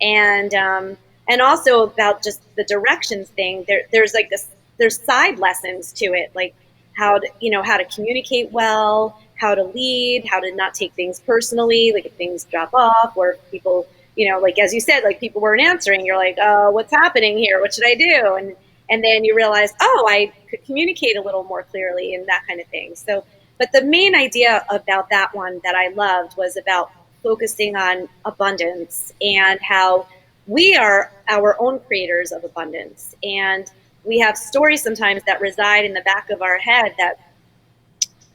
And also about just the directions thing, there's side lessons to it, like how to communicate well, how to lead, how to not take things personally, like if things drop off or if people, like as you said, like people weren't answering, you're like, oh, what's happening here? What should I do? And then you realize, oh, I could communicate a little more clearly and that kind of thing. So, but the main idea about that one that I loved was about focusing on abundance and how we are our own creators of abundance. And we have stories sometimes that reside in the back of our head that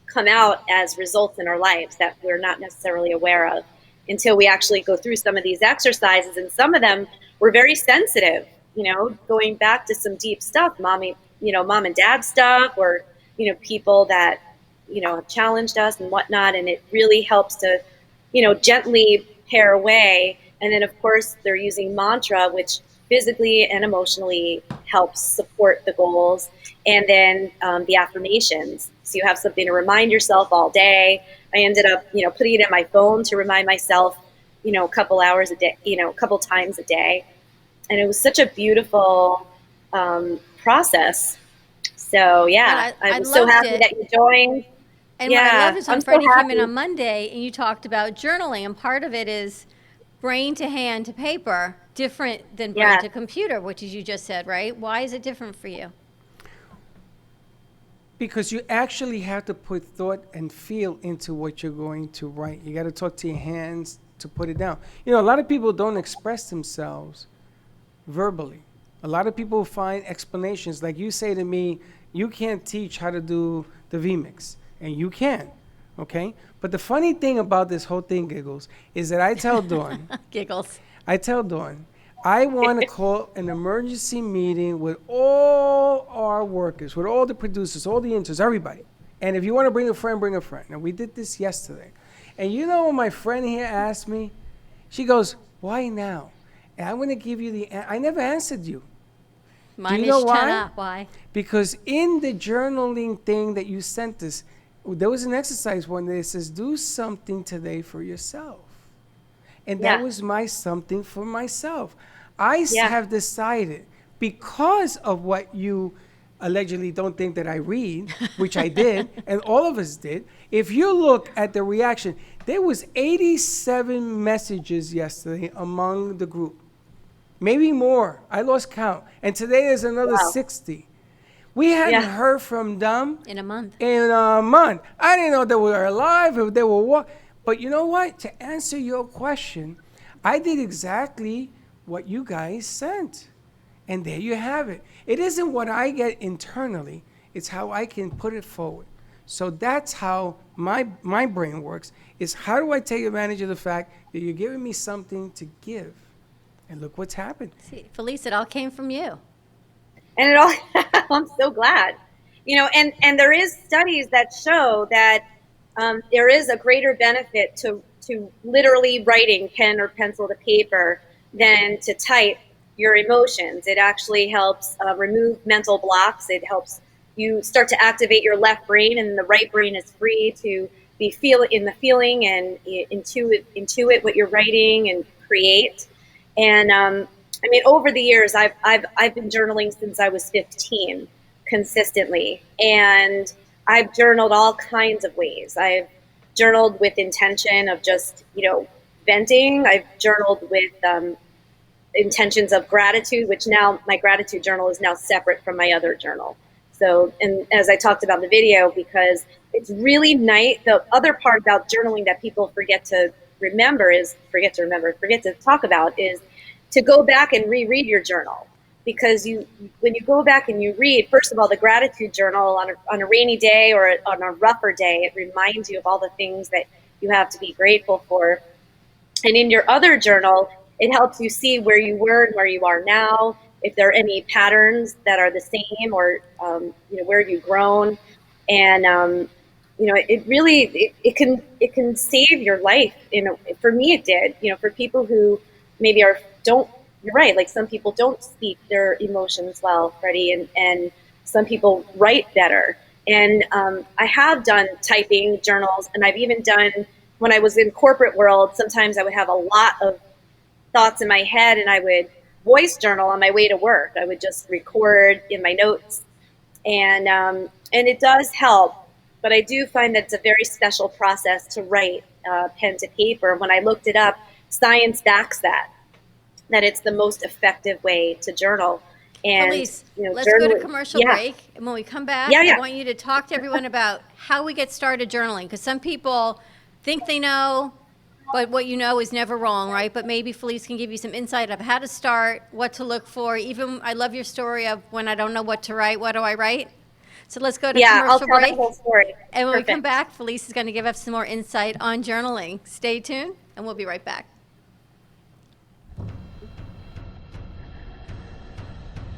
come out as results in our lives that we're not necessarily aware of until we actually go through some of these exercises. And some of them were very sensitive, going back to some deep stuff, mom and dad stuff, or, people that, have challenged us and whatnot. And it really helps to, gently pare away. And then, of course, they're using mantra, which physically and emotionally helps support the goals. And then the affirmations. So you have something to remind yourself all day. I ended up, putting it in my phone to remind myself, a couple hours a day, a couple times a day. And it was such a beautiful process. So, yeah, I was so happy that you joined. And what I love is when Freddie came in on Monday and you talked about journaling, and part of it is brain to hand to paper, different than brain to computer, which is you just said, right? Why is it different for you? Because you actually have to put thought and feel into what you're going to write. You got to talk to your hands to put it down. A lot of people don't express themselves verbally. A lot of people find explanations. Like you say to me, you can't teach how to do the vMix. And you can, okay? But the funny thing about this whole thing, Giggles, is that I tell Dawn. Giggles. I tell Dawn, I want to call an emergency meeting with all our workers, with all the producers, all the interns, everybody. And if you want to bring a friend, bring a friend. And we did this yesterday. And what my friend here asked me? She goes, why now? And I'm going to give you I never answered you. Mine Do you know is why? Why? Because in the journaling thing that you sent us, there was an exercise one day that says, do something today for yourself. And that was my something for myself. I have decided, because of what you allegedly don't think that I read, which I did, and all of us did, if you look at the reaction, there was 87 messages yesterday among the group. Maybe more. I lost count. And today there's another 60. We hadn't heard from them in a month. I didn't know they were alive, if they were walking. But you know what? To answer your question, I did exactly what you guys sent. And there you have it. It isn't what I get internally. It's how I can put it forward. So that's how my brain works, is how do I take advantage of the fact that you're giving me something to give? And look what's happened. See, Felice, it all came from you. And I'm so glad, and there is studies that show that there is a greater benefit to literally writing pen or pencil to paper than to type your emotions. It actually helps remove mental blocks. It helps you start to activate your left brain, and the right brain is free to be in the feeling and intuit what you're writing and create. And over the years, I've been journaling since I was 15 consistently, and I've journaled all kinds of ways. I've journaled with intention of just, venting. I've journaled with intentions of gratitude, which now my gratitude journal is now separate from my other journal. So, and as I talked about in the video, because it's really nice, the other part about journaling that people forget to talk about is to go back and reread your journal. Because when you go back and you read, first of all, the gratitude journal on a rainy day or on a rougher day, it reminds you of all the things that you have to be grateful for. And in your other journal, it helps you see where you were and where you are now, if there are any patterns that are the same, or where have you grown. And it really it can save your life. For me it did. For people who maybe don't, you're right, like some people don't speak their emotions well, Freddie, and some people write better. And I have done typing journals, and I've even done, when I was in corporate world, sometimes I would have a lot of thoughts in my head, and I would voice journal on my way to work. I would just record in my notes, and it does help. But I do find that it's a very special process to write pen to paper. When I looked it up, science backs that it's the most effective way to journal. And Elise, let's go to commercial break. And when we come back, I want you to talk to everyone about how we get started journaling. Because some people think they know, but what you know is never wrong, right? But maybe Felice can give you some insight of how to start, what to look for. Even, I love your story of when I don't know what to write, what do I write? So let's go to commercial break. I'll tell the whole story. And when we come back, Felice is going to give us some more insight on journaling. Stay tuned, and we'll be right back.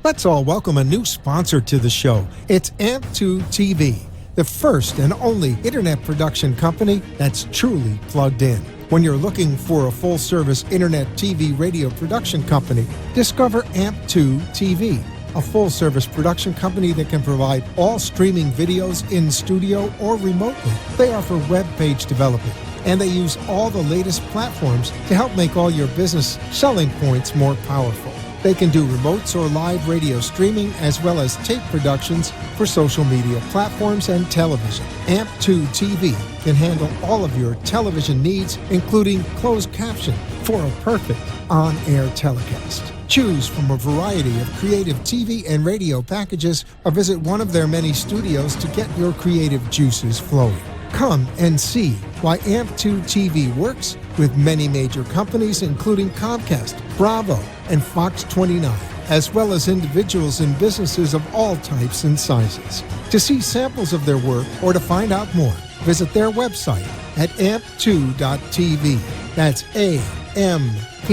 Let's all welcome a new sponsor to the show. It's AMP2 TV, the first and only internet production company that's truly plugged in. When you're looking for a full-service internet TV radio production company, discover AMP2 TV, a full-service production company that can provide all streaming videos in studio or remotely. They offer web page development, and they use all the latest platforms to help make all your business selling points more powerful. They can do remotes or live radio streaming, as well as tape productions for social media platforms and television. AMP2 TV can handle all of your television needs, including closed caption for a perfect on-air telecast. Choose from a variety of creative TV and radio packages, or visit one of their many studios to get your creative juices flowing. Come and see why AMP2 TV works with many major companies, including Comcast, Bravo, and Fox 29, as well as individuals and businesses of all types and sizes. To see samples of their work or to find out more, visit their website at amp2.tv. That's AMP,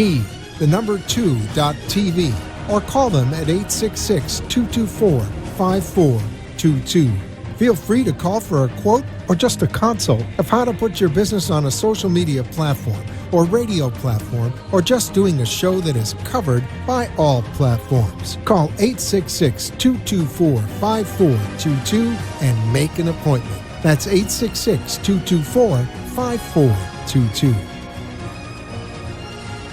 the number 2.tv, or call them at 866-224-5422. Feel free to call for a quote or just a consult of how to put your business on a social media platform or radio platform, or just doing a show that is covered by all platforms. Call 866-224-5422 and make an appointment. That's 866-224-5422.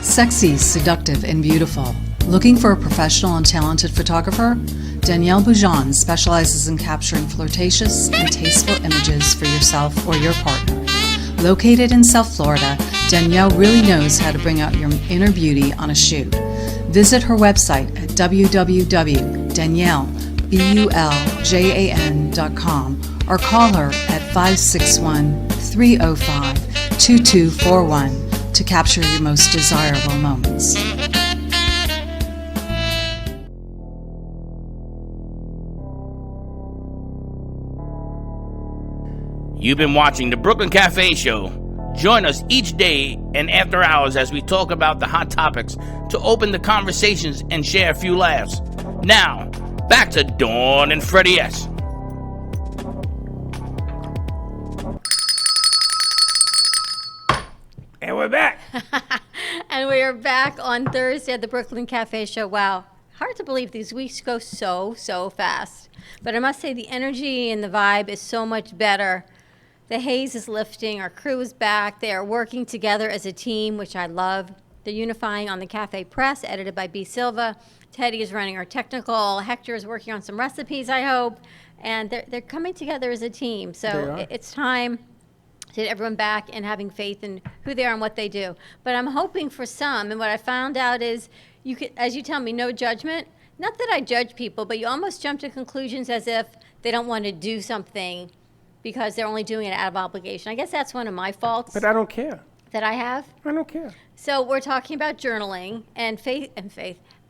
Sexy, seductive, and beautiful. Looking for a professional and talented photographer? Danielle Boujon specializes in capturing flirtatious and tasteful images for yourself or your partner. Located in South Florida, Danielle really knows how to bring out your inner beauty on a shoot. Visit her website at www.daniellebuljan.com or call her at 561-305-2241 to capture your most desirable moments. You've been watching the Brooklyn Cafe Show. Join us each day and after hours as we talk about the hot topics to open the conversations and share a few laughs. Now, back to Dawn and Freddie S. And we're back. And we are back on Thursday at the Brooklyn Cafe Show. Wow. Hard to believe these weeks go so fast. But I must say the energy and the vibe is so much better. The haze is lifting. Our crew is back. They are working together as a team, which I love. They're unifying on the Cafe Press, edited by B. Silva. Teddy is running our technical. Hector is working on some recipes, I hope. And they're coming together as a team. So it's time to get everyone back and having faith in who they are and what they do. But I'm hoping for some, and what I found out is, you could, as you tell me, no judgment. Not that I judge people, but you almost jump to conclusions as if they don't want to do something because they're only doing it out of obligation. I guess that's one of my faults. But I don't care. That I have? I don't care. So we're talking about journaling and faith,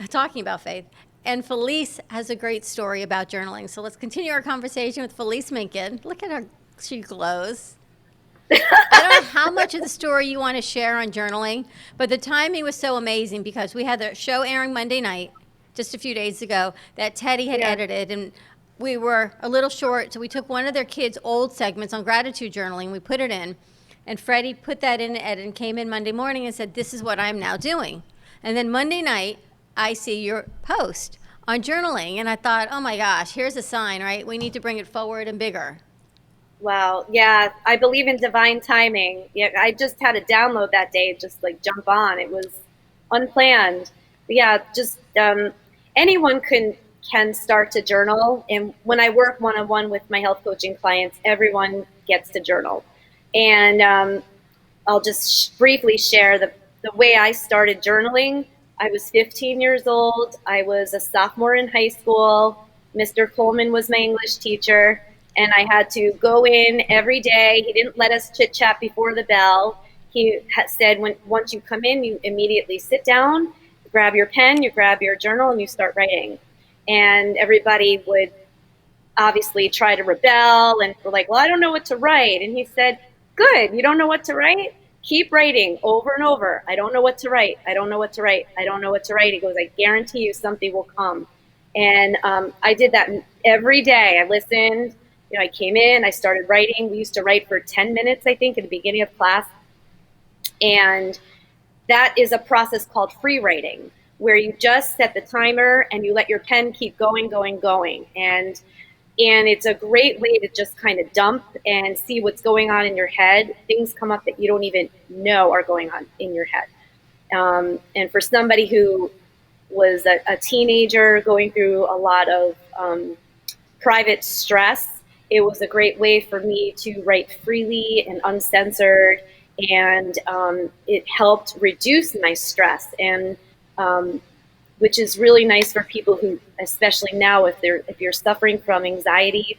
talking about faith. And Felice has a great story about journaling. So let's continue our conversation with Felice Minkin. Look at her, she glows. I don't know how much of the story you want to share on journaling, but the timing was so amazing because we had the show airing Monday night, just a few days ago, that Teddy had edited, and we were a little short, so we took one of their kids' old segments on gratitude journaling, we put it in, and Freddie put that in the edit and came in Monday morning and said, this is what I'm now doing. And then Monday night, I see your post on journaling, and I thought, oh my gosh, here's a sign, right? We need to bring it forward and bigger. Wow. Yeah, I believe in divine timing. Yeah, I just had a download that day, just like jump on. It was unplanned. But yeah, just anyone can start to journal. And when I work one-on-one with my health coaching clients, everyone gets to journal. And I'll just briefly share the way I started journaling. I was 15 years old. I was a sophomore in high school. Mr. Coleman was my English teacher, and I had to go in every day. He didn't let us chit-chat before the bell. He said, once you come in, you immediately sit down, grab your pen, you grab your journal, and you start writing. And everybody would obviously try to rebel and were like, well, I don't know what to write. And he said, good, you don't know what to write? Keep writing over and over. I don't know what to write. I don't know what to write. I don't know what to write. He goes, I guarantee you something will come. And I did that every day. I listened. You know, I came in, I started writing. We used to write for 10 minutes, I think, at the beginning of class. And that is a process called free writing, where you just set the timer and you let your pen keep going, going, going. And it's a great way to just kind of dump and see what's going on in your head. Things come up that you don't even know are going on in your head. And for somebody who was a teenager going through a lot of private stress, it was a great way for me to write freely and uncensored, and it helped reduce my stress, and which is really nice for people who, especially now, if you're suffering from anxiety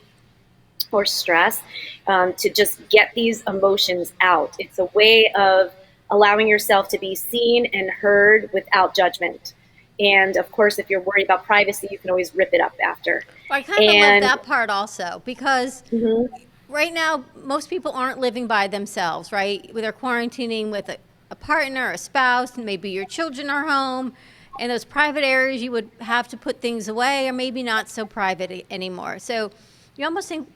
or stress, to just get these emotions out. It's a way of allowing yourself to be seen and heard without judgment. And of course, if you're worried about privacy, you can always rip it up after. I kind of love that part also, because right now, most people aren't living by themselves, right? They're quarantining with a partner, a spouse, and maybe your children are home. In those private areas, you would have to put things away, or maybe not so private anymore. So you almost think,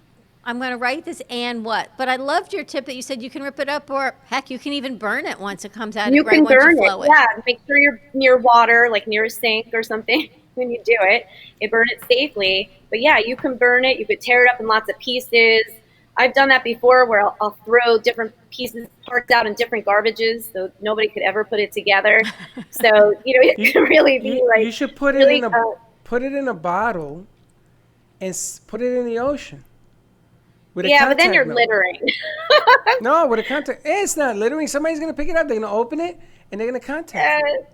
I'm going to write this and what? But I loved your tip that you said you can rip it up, or heck, you can even burn it once it comes out. You right can once burn you flow it, yeah. Make sure you're near water, like near a sink or something when you do it. And burn it safely. But yeah, you can burn it. You could tear it up in lots of pieces. I've done that before, where I'll throw different pieces, parts out in different garbages, so nobody could ever put it together. So it can really be like, you should put really, it in a bottle and put it in the ocean. Yeah, but then you're littering. No, with a contact, it's not littering. Somebody's gonna pick it up. They're gonna open it and they're gonna contact it.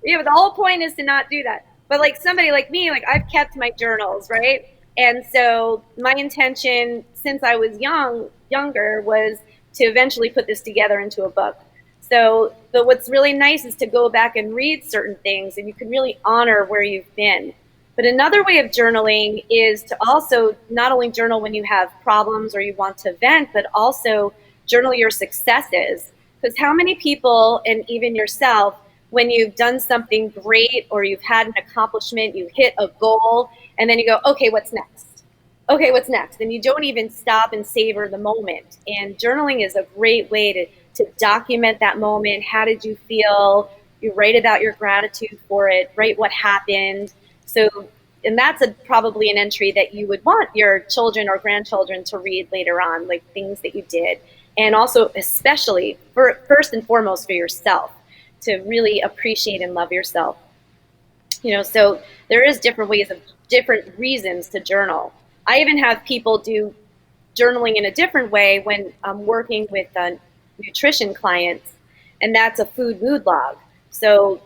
Yeah, but the whole point is to not do that. But like somebody like me, like I've kept my journals, right? And so my intention since I was younger was to eventually put this together into a book. So, but what's really nice is to go back and read certain things, and you can really honor where you've been. But another way of journaling is to also not only journal when you have problems or you want to vent, but also journal your successes. Because how many people, and even yourself, when you've done something great or you've had an accomplishment, you hit a goal, and then you go, okay, what's next? Okay, what's next? And you don't even stop and savor the moment. And journaling is a great way to document that moment. How did you feel? You write about your gratitude for it, write what happened. So, and that's probably an entry that you would want your children or grandchildren to read later on, like things that you did. And also, especially, first and foremost, for yourself, to really appreciate and love yourself. So there is different ways of different reasons to journal. I even have people do journaling in a different way when I'm working with nutrition clients, and that's a food mood log. So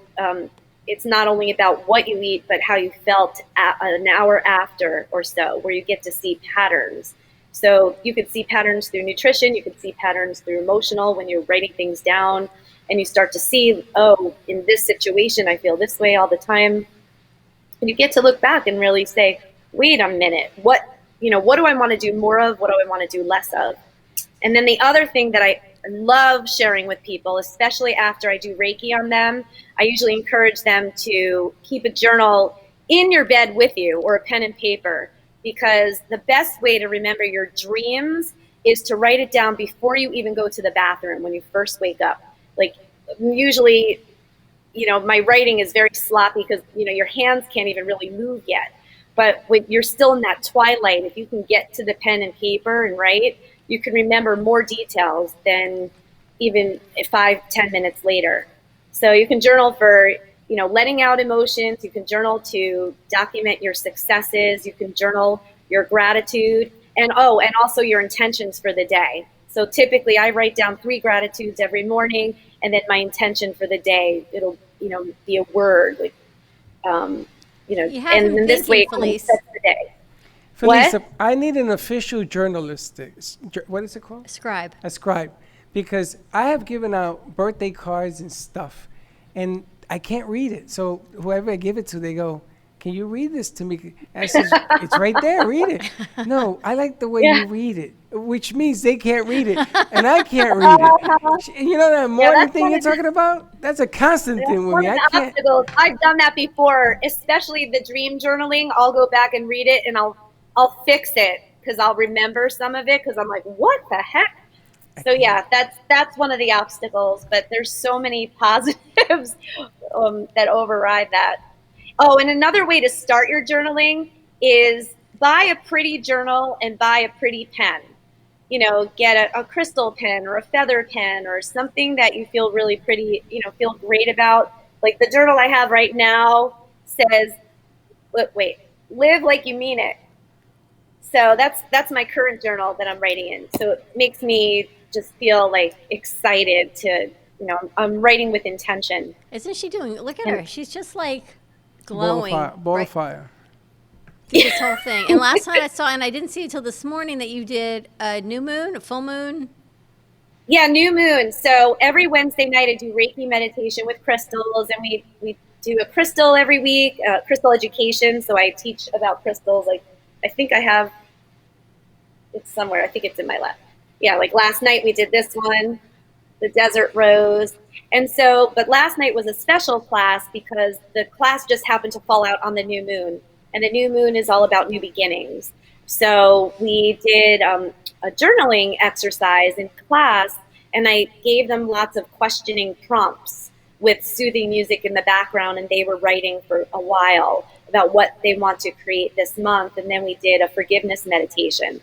it's not only about what you eat, but how you felt an hour after or so, where you get to see patterns. So you could see patterns through nutrition, you could see patterns through emotional when you're writing things down, and you start to see, oh, in this situation, I feel this way all the time. And you get to look back and really say, wait a minute, what do I want to do more of? What do I want to do less of? And then the other thing that I love sharing with people, especially after I do Reiki on them, I usually encourage them to keep a journal in your bed with you, or a pen and paper, because the best way to remember your dreams is to write it down before you even go to the bathroom when you first wake up. Like, usually, my writing is very sloppy because, your hands can't even really move yet. But when you're still in that twilight, if you can get to the pen and paper and write, you can remember more details than even 5-10 minutes later. So you can journal for, letting out emotions. You can journal to document your successes. You can journal your gratitude, and also your intentions for the day. So typically I write down 3 gratitudes every morning, and then my intention for the day, it'll, be a word, like, and in this way, it sets the day. Felisa, What? I need an official journalistic. What is it called? Scribe. A scribe. Because I have given out birthday cards and stuff, and I can't read it. So whoever I give it to, they go, "Can you read this to me?" I says, "It's right there. Read it." No, I like the way you read it, which means they can't read it, and I can't read it. You know that morning thing you're talking about? That's a constant thing with me. I can't. Obstacles. I've done that before, especially the dream journaling. I'll go back and read it, and I'll fix it because I'll remember some of it because I'm like, what the heck? So yeah, that's one of the obstacles, but there's so many positives that override that. Oh, and another way to start your journaling is buy a pretty journal and buy a pretty pen. Get a crystal pen or a feather pen or something that you feel really pretty, feel great about. Like the journal I have right now says, live like you mean it. So that's my current journal that I'm writing in. So it makes me just feel like excited to, I'm writing with intention. Isn't she doing? Look at her. She's just like glowing. Ball of fire. This whole thing. And last night I saw, and I didn't see it till this morning, that you did a new moon, a full moon. Yeah, new moon. So every Wednesday night I do Reiki meditation with crystals, and we do a crystal every week, crystal education. So I teach about crystals. Like, I think I have, it's somewhere. I think it's in my lap. Yeah, like last night we did this one, the desert rose. And so, but last night was a special class because the class just happened to fall out on the new moon. And the new moon is all about new beginnings. So we did a journaling exercise in class, and I gave them lots of questioning prompts with soothing music in the background, and they were writing for a while about what they want to create this month. And then we did a forgiveness meditation,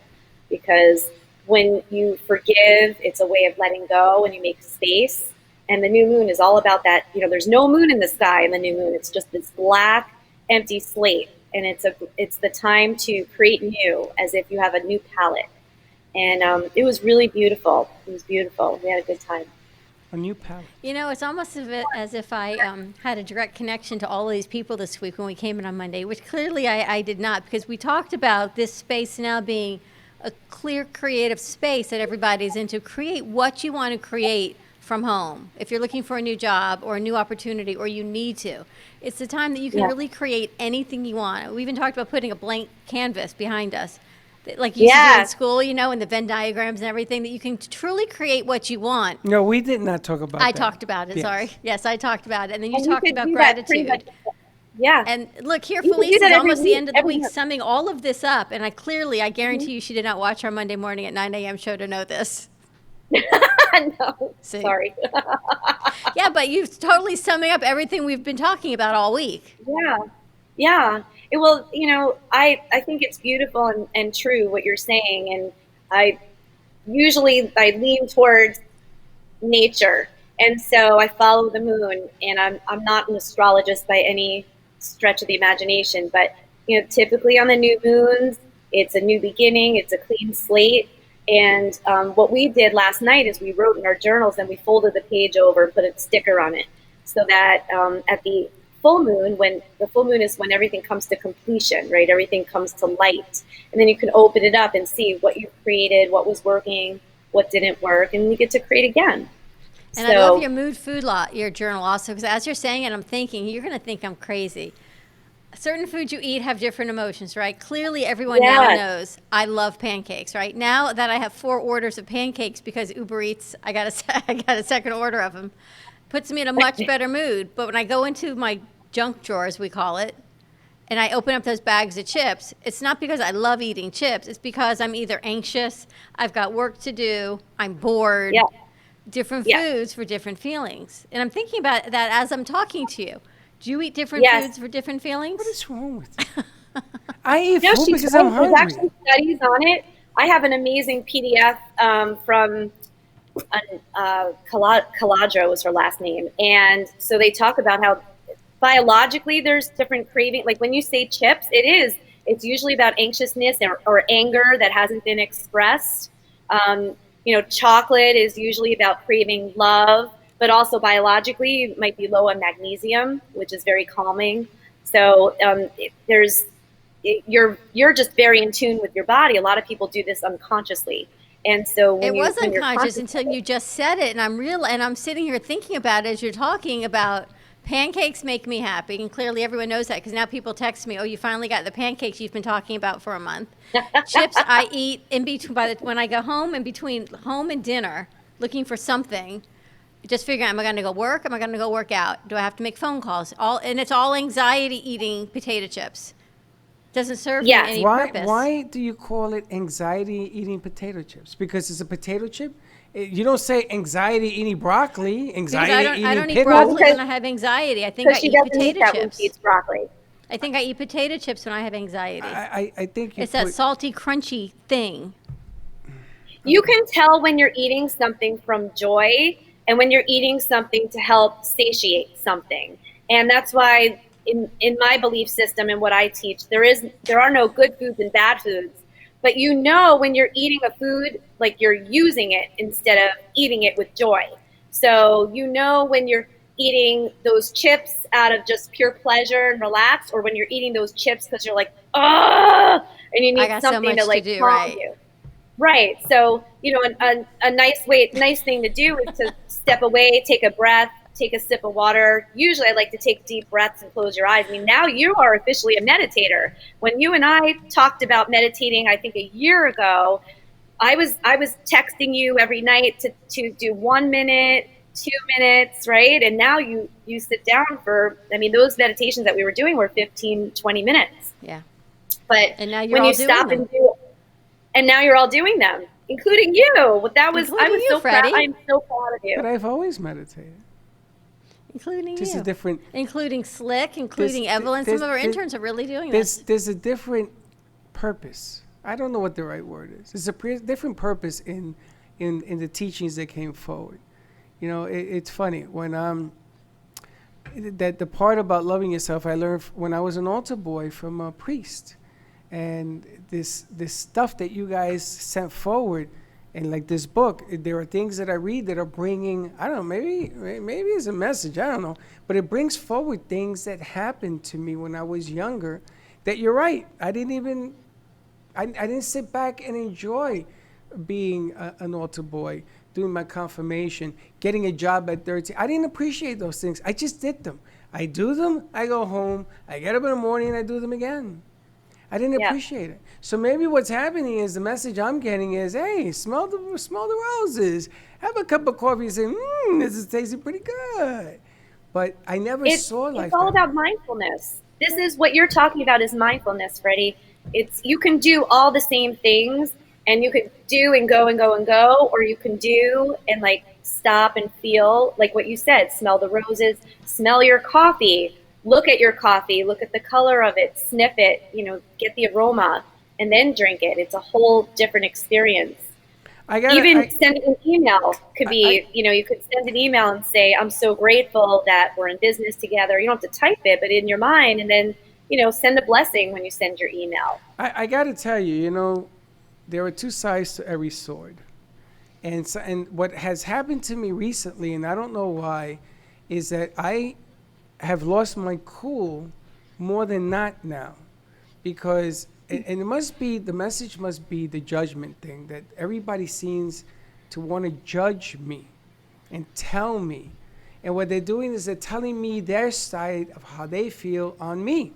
because when you forgive, it's a way of letting go and you make space. And the new moon is all about that. There's no moon in the sky in the new moon. It's just this black, empty slate. And it's the time to create new, as if you have a new palette. And it was really beautiful. It was beautiful. We had a good time. A new palette. It's almost as if I had a direct connection to all of these people this week when we came in on Monday, which clearly I did not, because we talked about this space now being a clear creative space that everybody's into. Create what you want to create from home. If you're looking for a new job or a new opportunity, or you need to, it's the time that you can really create anything you want. We even talked about putting a blank canvas behind us, like you used to do in school, and the Venn diagrams and everything, that you can truly create what you want. No, we did not talk about that. I talked about it, Yes. sorry. Yes, I talked about it. And then you And talked could about do that pretty gratitude. much. Yeah. And look, here You can do Felice that is every almost the week, end of the every week, month. summing all of this up. And I guarantee you she did not watch our Monday morning at 9 a.m. show to know this. No, See? sorry. Yeah, but you're totally summing up everything we've been talking about all week. Yeah. I think it's beautiful and true what you're saying. And I lean towards nature. And so I follow the moon, and I'm not an astrologist by any stretch of the imagination, but typically on the new moons, it's a new beginning, it's a clean slate. And what we did last night is we wrote in our journals, and we folded the page over, put a sticker on it, so that at the full moon, when the full moon is when everything comes to completion, right? Everything comes to light, and then you can open it up and see what you created, what was working, what didn't work, and you get to create again. And I love your mood food your journal also, because as you're saying it, I'm thinking, you're going to think I'm crazy. certain foods you eat have different emotions, right? Clearly, everyone now knows I love pancakes, right? Now that I have 4 orders of pancakes because Uber Eats, I got a second order of them, puts me in a much better mood. But when I go into my junk drawer, as we call it, and I open up those bags of chips, it's not because I love eating chips. It's because I'm either anxious, I've got work to do, I'm bored. Yeah. Different foods for different feelings. And I'm thinking about that as I'm talking to you. Do you eat different foods for different feelings? What is wrong with you? I eat No, food she's because right. I'm There's hungry. actually studies on it. I have an amazing PDF from Caladro was her last name. And so they talk about how biologically there's different craving. Like when you say chips, it's usually about anxiousness or anger that hasn't been expressed. Chocolate is usually about craving love, but also biologically you might be low on magnesium, which is very calming. So you're just very in tune with your body. A lot of people do this unconsciously. And so when it was when you're unconscious until you just said it, and I'm sitting here thinking about it as you're talking about pancakes make me happy, and clearly everyone knows that because now people text me, "Oh, you finally got the pancakes you've been talking about for a month." Chips I eat in between when I go home, in between home and dinner, looking for something. Just figuring, am I going to go work? Am I going to go work out? Do I have to make phone calls? It's all anxiety eating potato chips. Doesn't serve me any purpose. Why do you call it anxiety eating potato chips? Because it's a potato chip? You don't say anxiety eating broccoli, anxiety eating I don't eat pickles. broccoli when I have anxiety. I think I eat potato chips. When she eats broccoli. I think I eat potato chips when I have anxiety. I think it's that salty, crunchy thing. You can tell when you're eating something from joy and when you're eating something to help satiate something. And that's why in my belief system and what I teach, there are no good foods and bad foods. But when you're eating a food, like you're using it instead of eating it with joy. So when you're eating those chips out of just pure pleasure and relax, or when you're eating those chips because you're like, and you need something to like calm you. Right. So, a nice thing to do is to step away, take a breath, take a sip of water. Usually I like to take deep breaths and close your eyes. I mean, now you are officially a meditator. When you and I talked about meditating, I think a year ago, I was texting you every night to do 1 minute, 2 minutes, right? And now you sit down those meditations that we were doing were 15, 20 minutes. Yeah. But and now when you stop and do, and now you're all doing them, including you. I was so proud. I'm so proud of you. But I've always meditated. Including just you. Including Slick, including Evelyn. Some of our interns are really doing this. There's a different purpose. I don't know what the right word is. There's a different purpose in the teachings that came forward. It's funny when that the part about loving yourself I learned when I was an altar boy from a priest, and this stuff that you guys sent forward, and like this book, there are things that I read that are bringing, I don't know, maybe it's a message, I don't know, but it brings forward things that happened to me when I was younger. That you're right, I didn't sit back and enjoy being an altar boy, doing my confirmation, getting a job at 13. I didn't appreciate those things. I just did them. I do them, I go home, I get up in the morning and I do them again. I didn't appreciate it. So maybe what's happening is the message I'm getting is, hey, smell the roses. Have a cup of coffee and say, this is tasting pretty good. But I never saw like that. It's all about mindfulness. This is what you're talking about is mindfulness, Freddie. You can do all the same things, and you could do and go and go and go, or you can do and like stop and feel, like what you said, smell the roses, smell your coffee, look at your coffee, look at the color of it, sniff it, get the aroma, and then drink it. It's a whole different experience. Sending an email could be, you could send an email and say, I'm so grateful that we're in business together. You don't have to type it, but in your mind, and then, send a blessing when you send your email. I got to tell you, there are two sides to every sword. And what has happened to me recently, and I don't know why, is that I have lost my cool more than not now. Because, and the message must be the judgment thing, that everybody seems to want to judge me and tell me. And what they're doing is they're telling me their side of how they feel on me.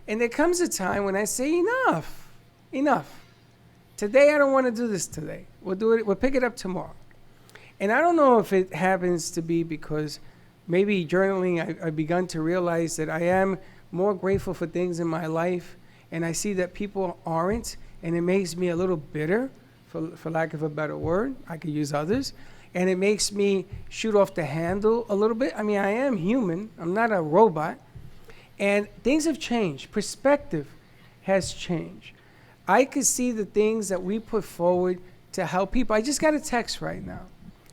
And there comes a time when I say, enough. Today, I don't want to do this today. We'll pick it up tomorrow. And I don't know if it happens to be because maybe journaling, I've begun to realize that I am more grateful for things in my life, and I see that people aren't, and it makes me a little bitter, for lack of a better word. I could use others. And it makes me shoot off the handle a little bit. I mean, I am human. I'm not a robot. And things have changed. Perspective has changed. I could see the things that we put forward to help people. I just got a text right now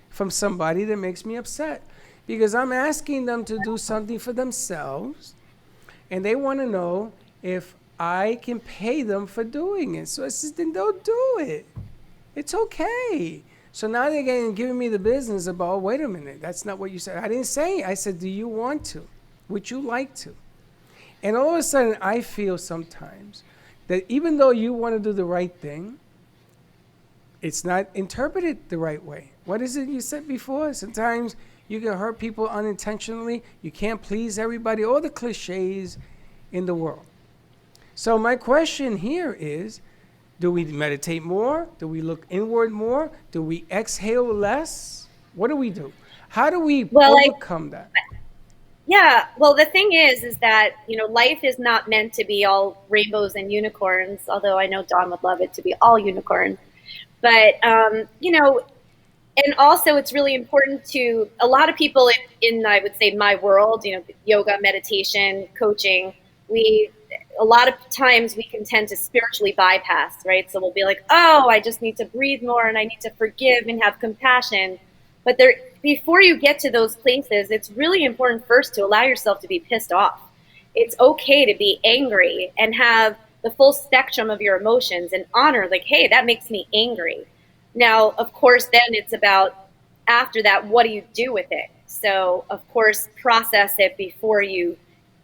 from somebody that makes me upset because I'm asking them to do something for themselves, and they want to know if I can pay them for doing it. So I said, then don't do it. It's okay. So now they're giving me the business about, wait a minute, that's not what you said. I didn't say it. I said, do you want to? Would you like to? And all of a sudden, I feel sometimes that even though you want to do the right thing, it's not interpreted the right way. What is it you said before? Sometimes you can hurt people unintentionally. You can't please everybody, all the cliches in the world. So my question here is, do we meditate more? Do we look inward more? Do we exhale less? What do we do? How do we overcome that? Yeah, well, the thing is that, life is not meant to be all rainbows and unicorns, although I know Dawn would love it to be all unicorns. But, and also it's really important to, a lot of people in I would say, my world, yoga, meditation, coaching, a lot of times we can tend to spiritually bypass, right? So we'll be like, oh, I just need to breathe more and I need to forgive and have compassion. But before you get to those places, it's really important first to allow yourself to be pissed off. It's okay to be angry and have the full spectrum of your emotions and honor, like, hey, that makes me angry. Now, of course, then it's about, after that, what do you do with it? So, of course, process it before you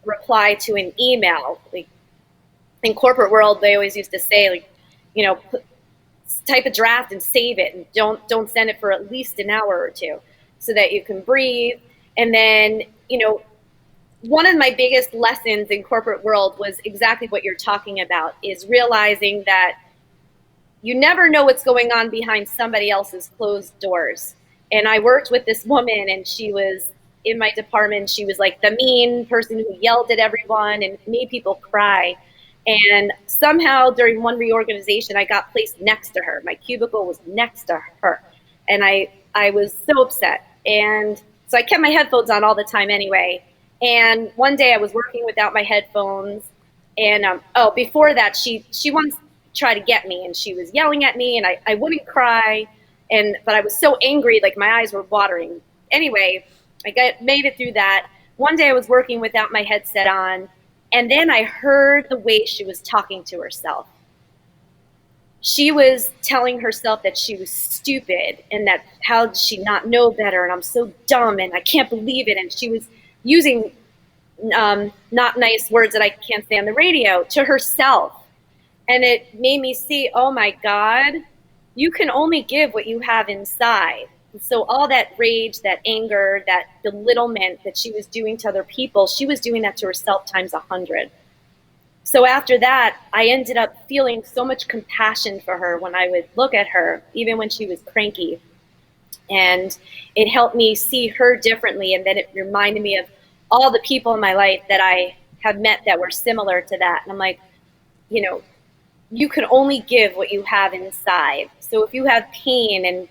reply to an email. Like, in corporate world, they always used to say, type a draft and save it, and don't send it for at least an hour or two so that you can breathe. And then, one of my biggest lessons in corporate world was exactly what you're talking about, is realizing that you never know what's going on behind somebody else's closed doors. And I worked with this woman, and she was in my department. She was like the mean person who yelled at everyone and made people cry. And somehow during one reorganization, I got placed next to her. My cubicle was next to her. And I was so upset. And so I kept my headphones on all the time anyway. And one day I was working without my headphones. And before that, she once tried to get me, and she was yelling at me, and I wouldn't cry. But I was so angry, like my eyes were watering. Anyway, made it through that. One day I was working without my headset on. And then I heard the way she was talking to herself. She was telling herself that she was stupid and that how did she not know better, and I'm so dumb and I can't believe it. And she was using not nice words that I can't say on the radio to herself. And it made me see, oh my God, you can only give what you have inside. So all that rage, that anger, that belittlement that she was doing to other people, she was doing that to herself times 100. So after that, I ended up feeling so much compassion for her when I would look at her, even when she was cranky. And it helped me see her differently. And then it reminded me of all the people in my life that I have met that were similar to that. And I'm like, you can only give what you have inside. So if you have pain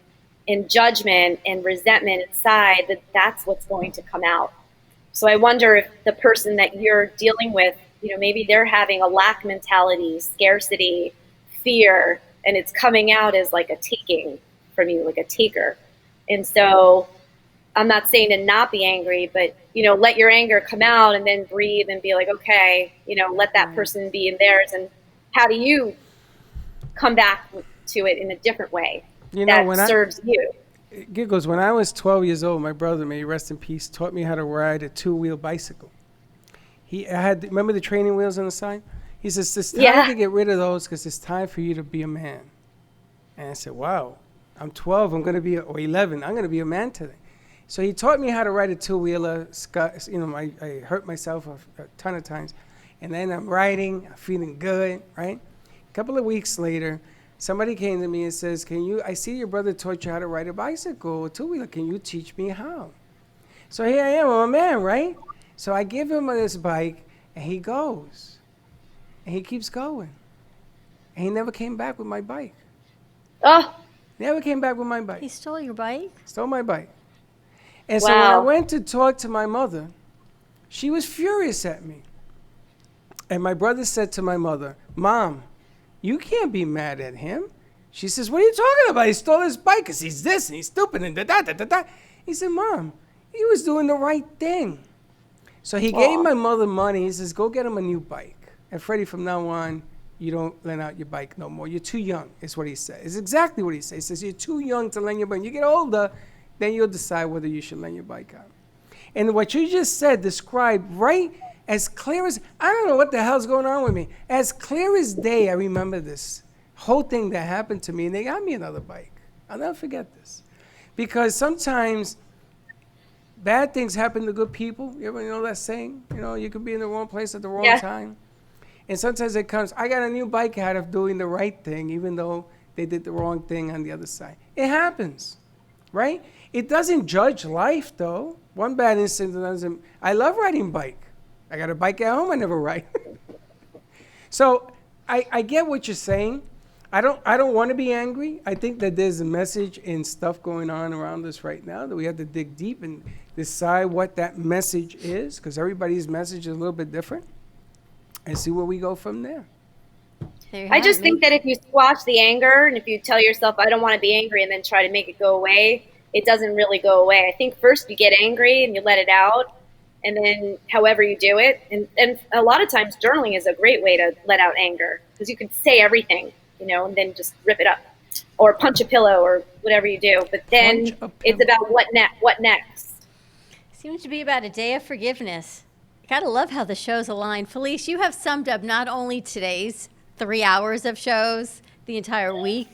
and judgment and resentment inside, that's what's going to come out. So I wonder if the person that you're dealing with, maybe they're having a lack mentality, scarcity, fear, and it's coming out as like a taking from you, like a taker. And so I'm not saying to not be angry, but, let your anger come out and then breathe and be like, okay, let that person be in theirs. And how do you come back to it in a different way? That serves you. Giggles, when I was 12 years old, my brother, may he rest in peace, taught me how to ride a two-wheel bicycle. Remember the training wheels on the side? He says, it's time to get rid of those because it's time for you to be a man. And I said, wow, I'm 12, or 11, I'm going to be a man today. So he taught me how to ride a two-wheeler. I hurt myself a ton of times. And then I'm riding, I'm feeling good, right? A couple of weeks later, somebody came to me and says, I see your brother taught you how to ride a bicycle, a two-wheeler. Can you teach me how? So here I am, I'm a man, right? So I give him this bike, and he goes. And he keeps going. And he never came back with my bike. Oh, Never came back with my bike. He stole your bike? Stole my bike. And so when I Wow. went to talk to my mother, she was furious at me. And my brother said to my mother, Mom, you can't be mad at him. She says, what are you talking about? He stole his bike because he's this and he's stupid and da-da-da-da-da. He said, Mom, he was doing the right thing. So he gave my mother money. He says, go get him a new bike. And Freddie, from now on, you don't lend out your bike no more. You're too young, is what he said. It's exactly what he says. He says, you're too young to lend your bike. You get older, then you'll decide whether you should lend your bike out. And what you just said described right as clear as, I don't know what the hell's going on with me. As clear as day, I remember this whole thing that happened to me, and they got me another bike. I'll never forget this. Because sometimes bad things happen to good people. You ever know that saying? You know, you could be in the wrong place at the wrong time. And sometimes it comes, I got a new bike out of doing the right thing, even though they did the wrong thing on the other side. It happens, right? It doesn't judge life, though. One bad incident doesn't. I love riding bike. I got a bike at home I never ride. So I get what you're saying. I don't want to be angry. I think that there's a message and stuff going on around us right now that we have to dig deep and decide what that message is, because everybody's message is a little bit different, and see where we go from there. I just think that if you squash the anger and if you tell yourself, I don't want to be angry, and then try to make it go away, it doesn't really go away. I think first you get angry and you let it out, and then however you do it. And a lot of times journaling is a great way to let out anger, because you can say everything, you know, and then just rip it up or punch a pillow or whatever you do. But then it's about what next. Seems to be about a day of forgiveness. Gotta love how the shows align. Felice, you have summed up not only today's 3 hours of shows, the entire week,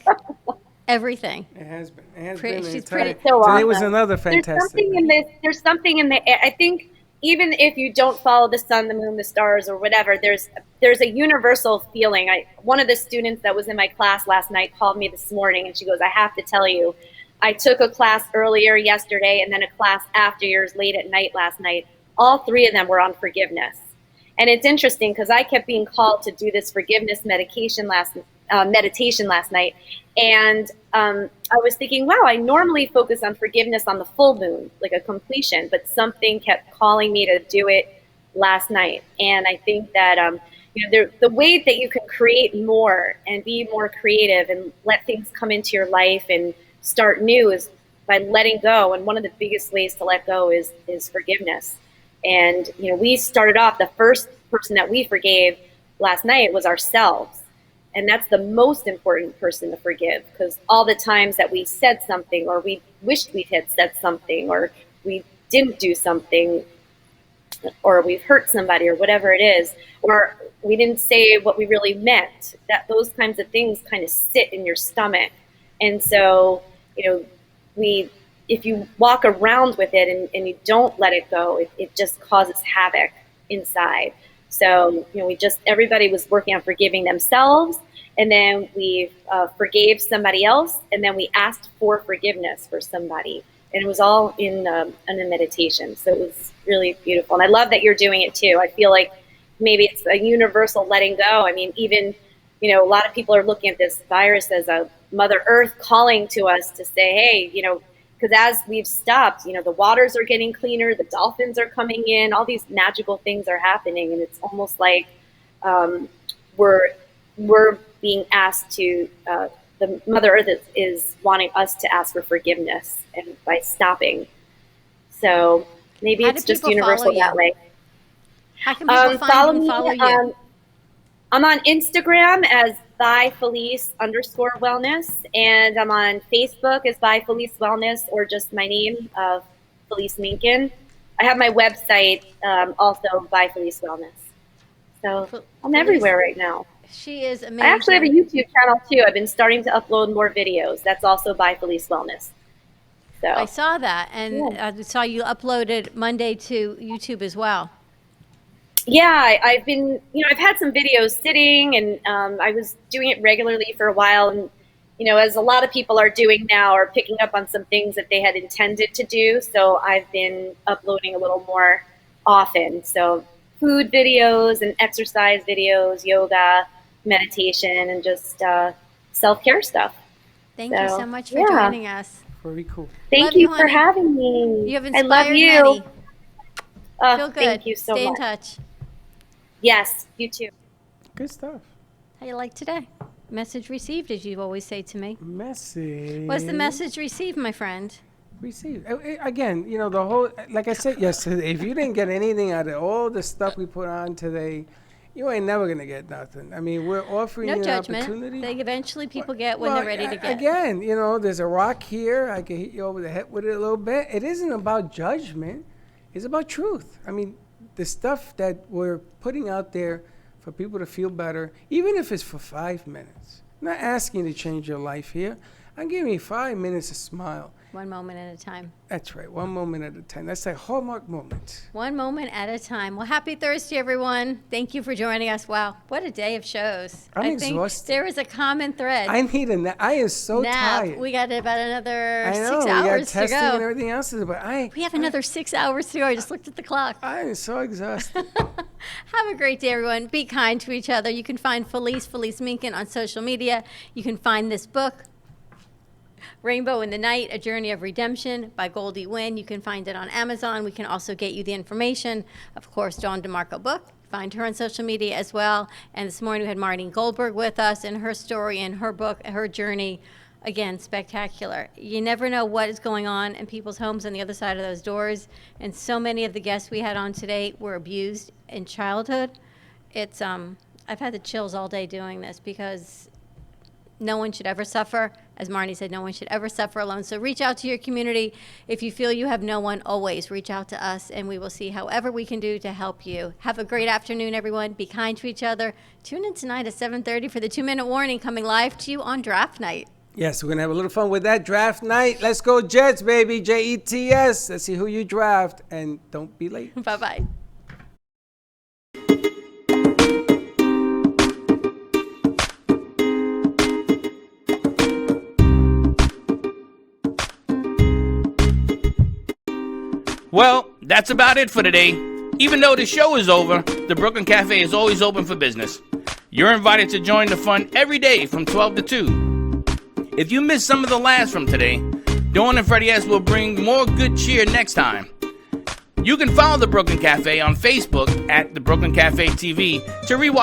everything. It has been. It has Pretty- been. she's Today pretty- So was awesome. another fantastic. There's something in the, I think even if you don't follow the sun, the moon, the stars, or whatever, there's a universal feeling. One of the students that was in my class last night called me this morning, and she goes, I have to tell you, I took a class earlier yesterday and then a class after yours late at night last night. All three of them were on forgiveness. And it's interesting because I kept being called to do this forgiveness meditation last night. And I was thinking, wow, I normally focus on forgiveness on the full moon, like a completion, but something kept calling me to do it last night. And I think that the way that you can create more and be more creative and let things come into your life and start new is by letting go. And one of the biggest ways to let go is forgiveness. And, you know, we started off, the first person that we forgave last night was ourselves. And that's the most important person to forgive, because all the times that we said something, or we wished we had said something, or we didn't do something, or we've hurt somebody, or whatever it is, or we didn't say what we really meant, that those kinds of things kind of sit in your stomach. And so, you know, if you walk around with it and you don't let it go, it just causes havoc inside. So, you know, everybody was working on forgiving themselves, and then we forgave somebody else, and then we asked for forgiveness for somebody. And it was all in a meditation. So it was really beautiful. And I love that you're doing it too. I feel like maybe it's a universal letting go. I mean, even, you know, a lot of people are looking at this virus as a Mother Earth calling to us to say, hey, you know, because as we've stopped, you know, the waters are getting cleaner, the dolphins are coming in, all these magical things are happening. And it's almost like we're being asked to, the Mother Earth is wanting us to ask for forgiveness and by stopping. So maybe How it's do just people universal follow that you? way. How can people find you and follow you? I'm on Instagram as by Felice _wellness, and I'm on Facebook as by Felice Wellness, or just my name, Felice Minkin. I have my website also by Felice Wellness. So I'm everywhere right now. She is amazing. I actually have a YouTube channel too. I've been starting to upload more videos. That's also by Felice Wellness. So I saw that, and I saw you uploaded Monday to YouTube as well. I've been, I've had some videos sitting, and I was doing it regularly for a while. And, as a lot of people are doing now, are picking up on some things that they had intended to do. So I've been uploading a little more often. So food videos and exercise videos, yoga, meditation, and just self-care stuff. Thank you so much for joining us. Very cool. Thank you for having me. You have I love inspired you. many. Feel good. Thank you so Stay much. in touch. Yes, you too. Good stuff. How you like today? Message received, as you always say to me. Message. What's the message received, my friend? Received. Again, the whole, like I said yesterday, if you didn't get anything out of all the stuff we put on today, you ain't never going to get nothing. I mean, we're offering No you an judgment. opportunity. They eventually people get when they're ready to get. Again, there's a rock here. I can hit you over the head with it a little bit. It isn't about judgment. It's about truth. I mean, the stuff that we're putting out there for people to feel better, even if it's for 5 minutes. I'm not asking you to change your life here. I'm giving you 5 minutes to smile. 1 moment at a time. That's right. 1 moment at a time. That's a hallmark moment. 1 moment at a time. Well, happy Thursday, everyone. Thank you for joining us. Wow, what a day of shows. I'm I exhausted. think there is a common thread. I need a nap. I am so tired. We got about another I know. 6 We got hours to testing and go. everything else, but We have another 6 hours to go. I just looked at the clock. I am so exhausted. Have a great day, everyone. Be kind to each other. You can find Felice Minkin on social media. You can find this book, Rainbow in the Night, A Journey of Redemption by Goldie Wynn. You can find it on Amazon. We can also get you the information. Of course, Dawn DeMarco book. Find her on social media as well. And this morning we had Martine Goldberg with us and her story and her book, her journey. Again, spectacular. You never know what is going on in people's homes on the other side of those doors. And so many of the guests we had on today were abused in childhood. It's I've had the chills all day doing this because no one should ever suffer. As Marnie said, no one should ever suffer alone. So reach out to your community. If you feel you have no one, always reach out to us, and we will see however we can do to help you. Have a great afternoon, everyone. Be kind to each other. Tune in tonight at 7:30 for the 2-minute warning coming live to you on draft night. Yes, we're going to have a little fun with that draft night. Let's go Jets, baby. Jets. Let's see who you draft, and don't be late. Bye-bye. Well, that's about it for today. Even though the show is over, the Brooklyn Cafe is always open for business. You're invited to join the fun every day from 12 to 2. If you missed some of the laughs from today, Dawn and Freddie S. will bring more good cheer next time. You can follow the Brooklyn Cafe on Facebook at the Brooklyn Cafe TV to rewatch